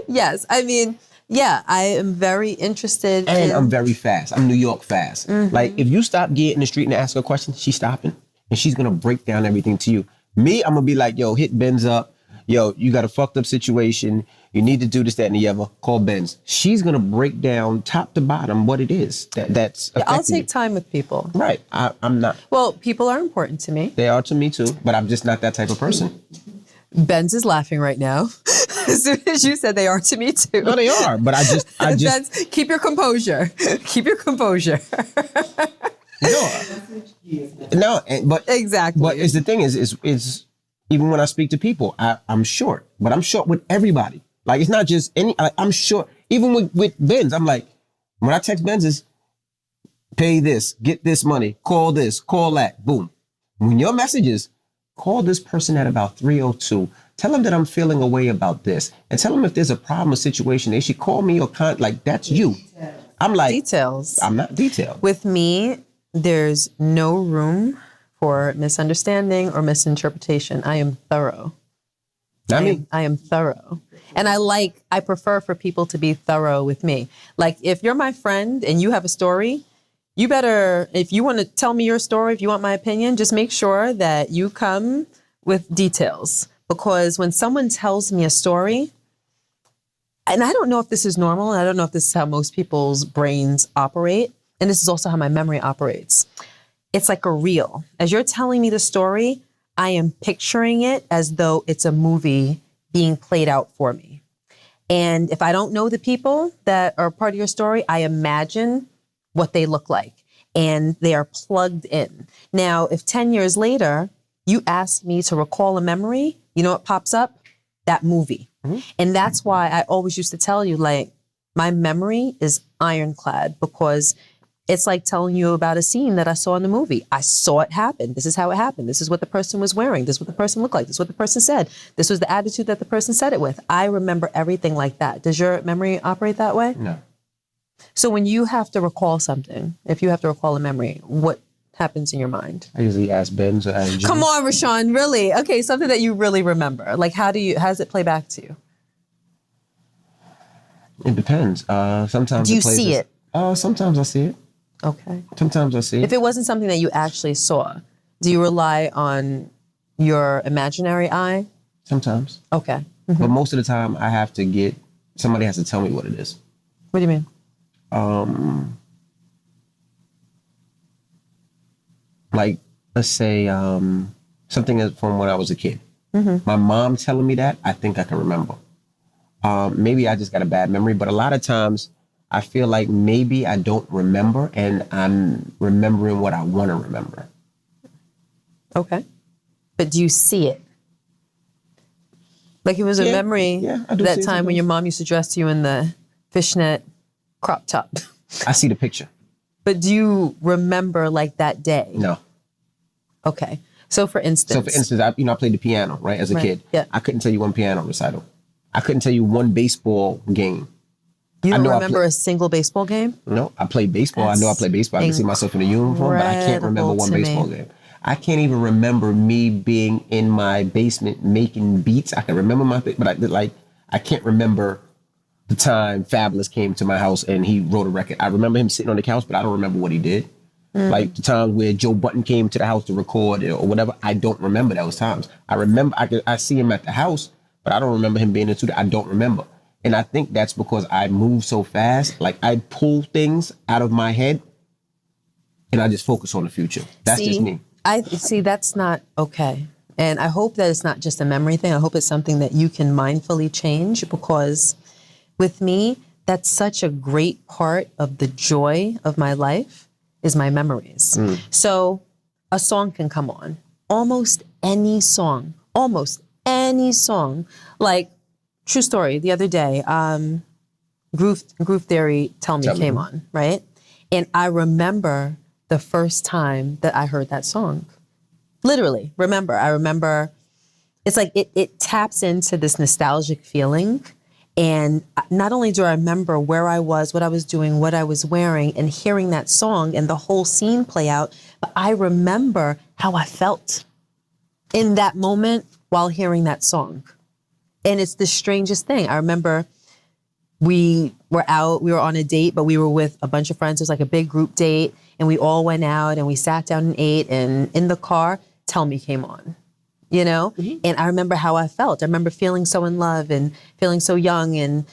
Yes. I mean, yeah, I am very interested. And I'm very fast. I'm New York fast. Mm-hmm. Like, if you stop Gia in the street and ask her a question, she's stopping. And she's going to break down everything to you. Me, I'm going to be like, yo, hit Benz up. Yo, you got a fucked up situation. You need to do this, that, and the other. Call Benz. She's going to break down top to bottom what it is that's affecting I'll take time with people. Right. I'm not. Well, people are important to me. They are to me too, but I'm just not that type of person. Benz is laughing right now. As soon as you said they are to me too. No, they are, but I just Benz, keep your composure. Keep your composure. But exactly. But it's the thing is even when I speak to people, I'm short, but I'm short with everybody. Like, it's not just I'm short. Even with Benz, I'm like, when I text Benz, is pay this, get this money, call this, call that, boom. When your message is, call this person at about 3:02, tell them that I'm feeling a way about this, and tell them if there's a problem or situation, they should call me or like, that's you. I'm like, details. I'm not detailed. With me, there's no room for misunderstanding or misinterpretation. I am thorough. I am thorough. And I prefer for people to be thorough with me. Like, if you're my friend and you have a story, you better, if you want to tell me your story, if you want my opinion, just make sure that you come with details. Because when someone tells me a story, and I don't know if this is normal, and I don't know if this is how most people's brains operate, and this is also how my memory operates. It's like a reel. As you're telling me the story, I am picturing it as though it's a movie being played out for me. And if I don't know the people that are part of your story, I imagine what they look like, and they are plugged in. Now, if 10 years later, you ask me to recall a memory, you know what pops up? That movie. Mm-hmm. And that's why I always used to tell you, like, my memory is ironclad, because it's like telling you about a scene that I saw in the movie. I saw it happen. This is how it happened. This is what the person was wearing. This is what the person looked like. This is what the person said. This was the attitude that the person said it with. I remember everything like that. Does your memory operate that way? No. So when you have to recall something, if you have to recall a memory, what happens in your mind? I usually ask Ben. Come on, Rashawn, really? Okay, something that you really remember. Like, how does it play back to you? It depends. Sometimes Do you the places, see it? Sometimes I see it. Okay. Sometimes I see it. If it wasn't something that you actually saw, do you rely on your imaginary eye? Sometimes. Okay. But most of the time, somebody has to tell me what it is. What do you mean? Like, let's say something is from when I was a kid. My mom telling me that, I think I can remember. Maybe I just got a bad memory, but a lot of times I feel like maybe I don't remember and I'm remembering what I want to remember. Okay. But do you see it? Like it was a memory I do that see it time when sometimes. your mom used to dress you in the fishnet crop top. I see the picture. But do you remember like that day? No. Okay. So for instance, I played the piano, right, as a Right, kid. yeah. I couldn't tell you one piano recital. I couldn't tell you one baseball game. you I don't know remember a single baseball game? No, I played baseball. I know I played baseball. I can see myself in a uniform, but I can't remember Incredible one to baseball me. game. I can't even remember me being in my basement making beats. I can remember but I can't remember the time Fabulous came to my house and he wrote a record. I remember him sitting on the couch, but I don't remember what he did. Like the times where Joe Button came to the house to record or whatever, I don't remember those times. I remember I see him at the house, but I don't remember him being in the studio. I don't remember. And I think that's because I move so fast. Like I pull things out of my head and I just focus on the future. That's just me. I see that's not okay. And I hope that it's not just a memory thing. I hope it's something that you can mindfully change because with me, that's such a great part of the joy of my life is my memories. So a song can come on, almost any song. Like, true story, the other day, Groove Theory Tell Me came on, right? And I remember the first time that I heard that song. Literally, I remember, it's like it taps into this nostalgic feeling. And not only do I remember where I was, what I was doing, what I was wearing, and hearing that song and the whole scene play out, but I remember how I felt in that moment while hearing that song. And it's the strangest thing. I remember we were on a date, but we were with a bunch of friends. It was like a big group date, and we all went out and we sat down and ate, and in the car, Tell Me came on. And I remember how I felt. I remember feeling so in love and feeling so young and,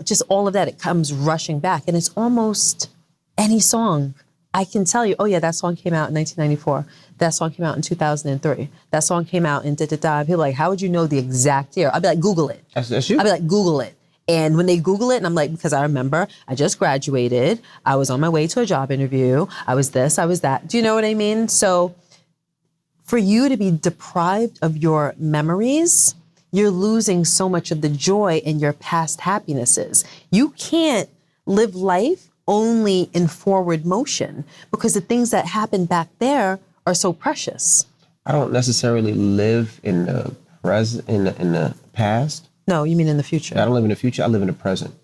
just all of that. It comes rushing back. And it's almost any song. I can tell you, oh yeah, that song came out in 1994. That song came out in 2003. That song came out in da-da-da. People are like, how would you know the exact year? I'd be like, Google it. That's you? I'd be like, Google it. And when they Google it, and I'm like, because I remember I just graduated. I was on my way to a job interview. I was this, I was that. Do you know what I mean? So for you to be deprived of your memories, you're losing so much of the joy in your past happinesses. You can't live life only in forward motion because the things that happened back there are so precious. I don't necessarily live in the present, in the past. No, you mean in the future. I don't live in the future. I live in the present.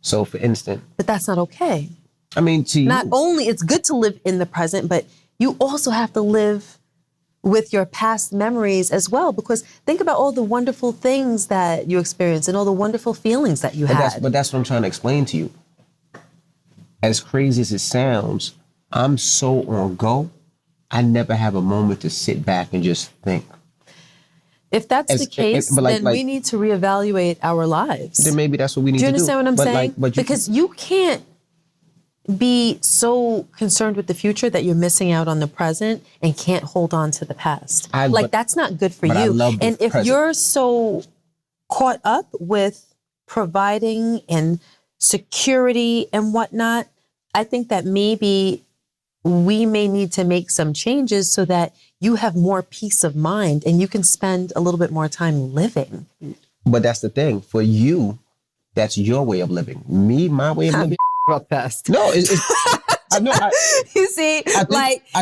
So, for instance, But that's not okay. I mean, to you, Not only it's good to live in the present, but you also have to live with your past memories as well, because think about all the wonderful things that you experienced and all the wonderful feelings that you had. But that's what I'm trying to explain to you. As crazy as it sounds, I'm so on go, I never have a moment to sit back and just think. If that's the case, then we need to reevaluate our lives. Then maybe that's what we need to do. Do you understand what I'm saying? Because you can't be so concerned with the future that you're missing out on the present and can't hold on to the past. That's not good for you. I love the and if present. you're so caught up with providing and security and whatnot, I think that maybe we may need to make some changes so that you have more peace of mind and you can spend a little bit more time living. But that's the thing. For you, that's your way of living. Me, my way of living. About past. No, it's I know. You see, I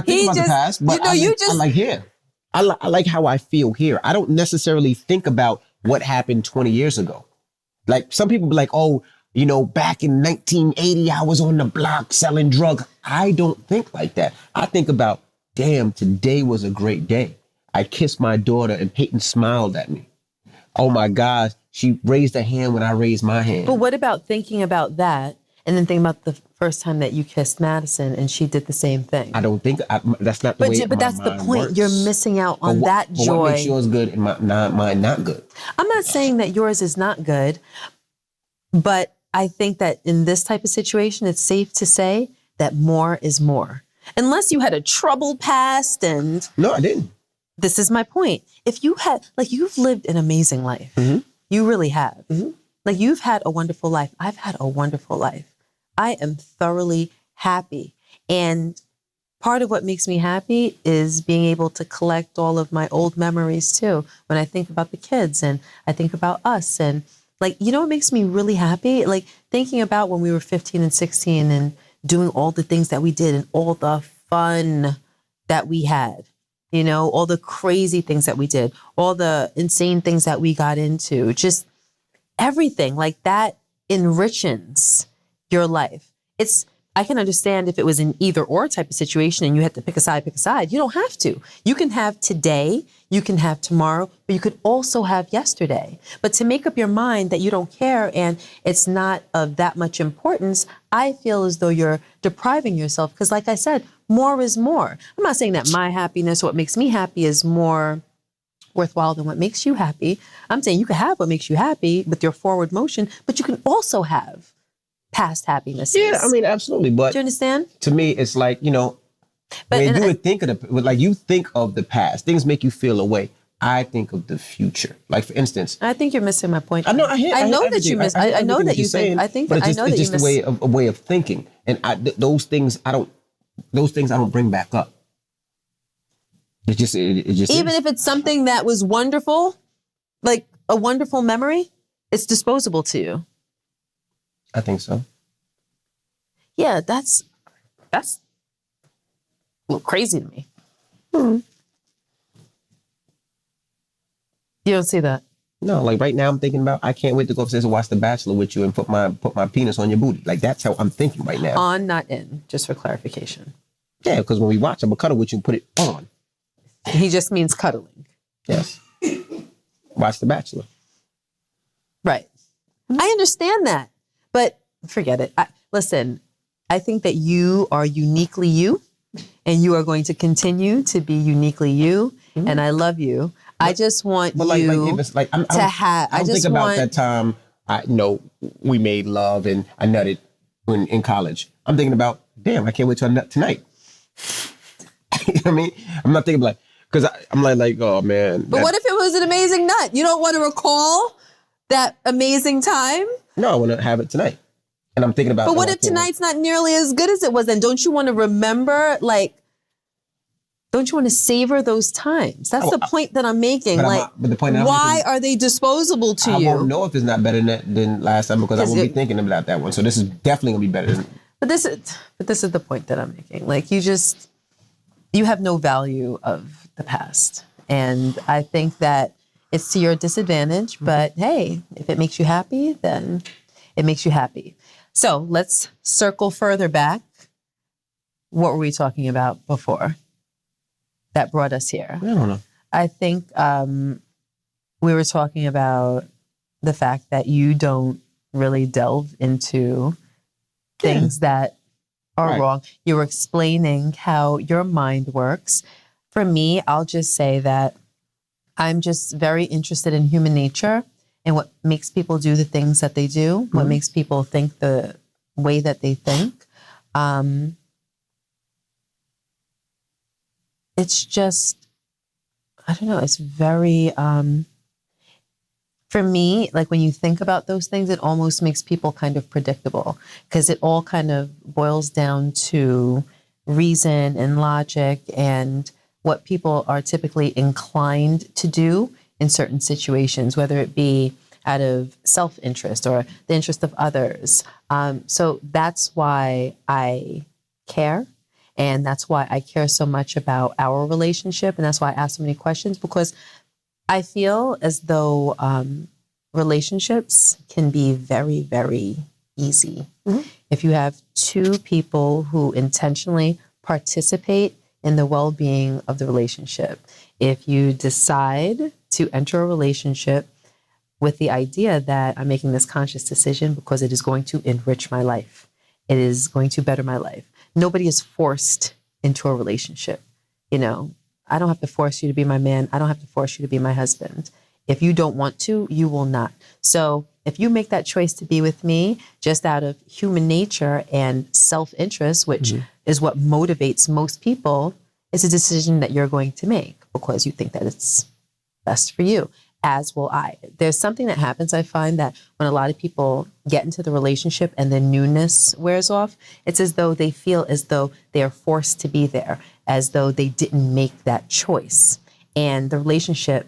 think about the past, but I like here. I like how I feel here. I don't necessarily think about what happened 20 years ago. Like some people be like, oh, back in 1980, I was on the block selling drugs. I don't think like that. I think about, damn, today was a great day. I kissed my daughter and Peyton smiled at me. Oh my gosh, She raised her hand when I raised my hand. But what about thinking about that and then thinking about the first time that you kissed Madison and she did the same thing? I don't think that's not the way. But that's the point. Works. You're missing out on that joy. But what makes yours good and mine not good? I'm not saying that yours is not good, but I think that in this type of situation, it's safe to say that more is more. Unless you had a troubled past and... No, I didn't. This is my point. If you had, like, you've lived an amazing life. Mm-hmm. You really have. Mm-hmm. Like, you've had a wonderful life. I've had a wonderful life. I am thoroughly happy. And part of what makes me happy is being able to collect all of my old memories too. When I think about the kids and I think about us and like, you know what makes me really happy? Like thinking about when we were 15 and 16 and doing all the things that we did and all the fun that we had, you know, all the crazy things that we did, all the insane things that we got into, just everything like that enriches your life. I can understand if it was an either or type of situation and you had to pick a side. You don't have to. You can have today, you can have tomorrow, but you could also have yesterday. But to make up your mind that you don't care and it's not of that much importance, I feel as though you're depriving yourself. Because like I said, more is more. I'm not saying that my happiness, what makes me happy is more worthwhile than what makes you happy. I'm saying you can have what makes you happy with your forward motion, but you can also have past happiness. Yeah, I mean, absolutely. But do you understand? To me, it's like, you know, when you would think of you think of the past, things make you feel a way. I think of the future. Like, for instance, I think you're missing my point. I know. I know that you miss. I know that you think. I think. I know that you miss. It's just a way of thinking, and those things I don't bring back up. It just even if it's something that was wonderful, like a wonderful memory, it's disposable to you. I think so. Yeah, that's a little crazy to me. Mm-hmm. You don't see that? No, like right now I'm thinking about I can't wait to go upstairs and watch The Bachelor with you and put my penis on your booty. Like that's how I'm thinking right now. On, not in, just for clarification. Yeah, because when we watch, I'm gonna cuddle with you and put it on. He just means cuddling. Yes. Watch The Bachelor. Right. I understand that. But forget it. Listen, I think that you are uniquely you, and you are going to continue to be uniquely you. Mm-hmm. And I love you. But, I just want you to have. I just think about that time. We made love and I nutted in college. I'm thinking about, damn, I can't wait till I nut tonight. You know what I mean? I'm not thinking like because I'm like, oh man. But what if it was an amazing nut? You don't want to recall that amazing time? No, I want to have it tonight. And I'm thinking about... But what if tonight's not nearly as good as it was then? Don't you want to remember, don't you want to savor those times? That's the point that I'm making. But the point why are they disposable to you? I won't know if it's not better than last time because I won't be thinking about that one. So this is definitely going to be better. But this is the point that I'm making. Like, you have no value of the past. And I think that it's to your disadvantage, but hey, if it makes you happy, then it makes you happy. So let's circle further back. What were we talking about before that brought us here? I don't know. I think we were talking about the fact that you don't really delve into things that are wrong. You were explaining how your mind works. For me, I'll just say that I'm just very interested in human nature and what makes people do the things that they do, mm-hmm. what makes people think the way that they think. It's just, I don't know, it's very, for me, like when you think about those things, it almost makes people kind of predictable because it all kind of boils down to reason and logic and what people are typically inclined to do in certain situations, whether it be out of self-interest or the interest of others. So that's why I care. And that's why I care so much about our relationship. And that's why I ask so many questions, because I feel as though relationships can be very, very easy. Mm-hmm. If you have two people who intentionally participate in the well-being of the relationship. If you decide to enter a relationship with the idea that I'm making this conscious decision because it is going to enrich my life. It is going to better my life. Nobody is forced into a relationship. You know, I don't have to force you to be my man. I don't have to force you to be my husband. If you don't want to, you will not. So if you make that choice to be with me just out of human nature and self-interest, which is what motivates most people, it's a decision that you're going to make because you think that it's best for you, as will I. There's something that happens, I find, that when a lot of people get into the relationship and the newness wears off, it's as though they feel as though they are forced to be there, as though they didn't make that choice. And the relationship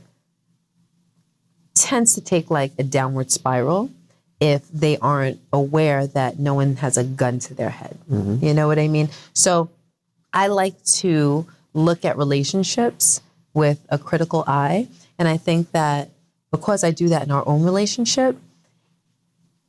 tends to take like a downward spiral if they aren't aware that no one has a gun to their head. You know what I mean? So I like to look at relationships with a critical eye. And I think that because I do that in our own relationship,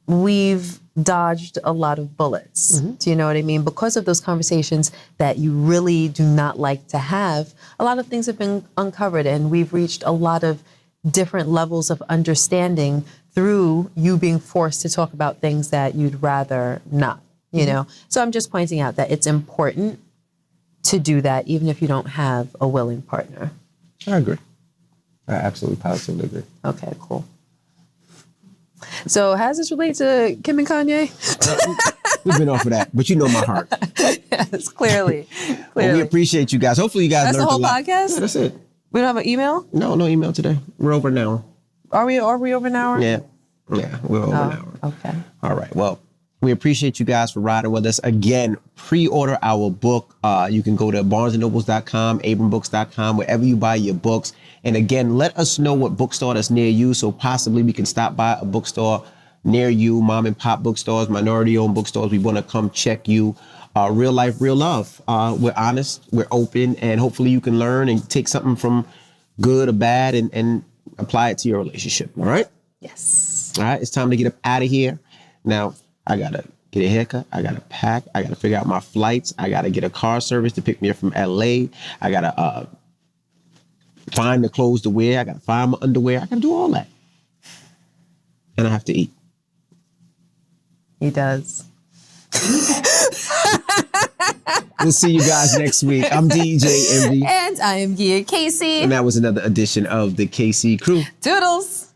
we've dodged a lot of bullets. Do you know what I mean? Because of those conversations that you really do not like to have, a lot of things have been uncovered and we've reached a lot of different levels of understanding through you being forced to talk about things that you'd rather not, you know? So I'm just pointing out that it's important to do that even if you don't have a willing partner. I agree. I absolutely, positively agree. Okay, cool. So how does this relate to Kim and Kanye? We've been off of that, but you know my heart. Yes, clearly. Well, we appreciate you guys. Hopefully you guys That's the learned whole a lot. podcast? Yeah, that's it. We don't have an email? No email today. We're over an hour. Are we over an hour? Yeah, we're over an hour. Okay. All right. Well, we appreciate you guys for riding with us. Again, pre-order our book. You can go to barnesandnobles.com, abrambooks.com, wherever you buy your books. And again, let us know what bookstore that's near you, so possibly we can stop by a bookstore near you, mom and pop bookstores, minority-owned bookstores. We want to come check you. Real life, real love. We're honest, we're open, and hopefully you can learn and take something from good or bad and apply it to your relationship. All right? Yes. All right, it's time to get up out of here. Now, I got to get a haircut. I got to pack. I got to figure out my flights. I got to get a car service to pick me up from LA. I got to find the clothes to wear. I got to find my underwear. I got to do all that. And I have to eat. He does. We'll see you guys next week. I'm DJ Envy. And I am Gia Casey. And that was another edition of the KC Crew. Toodles.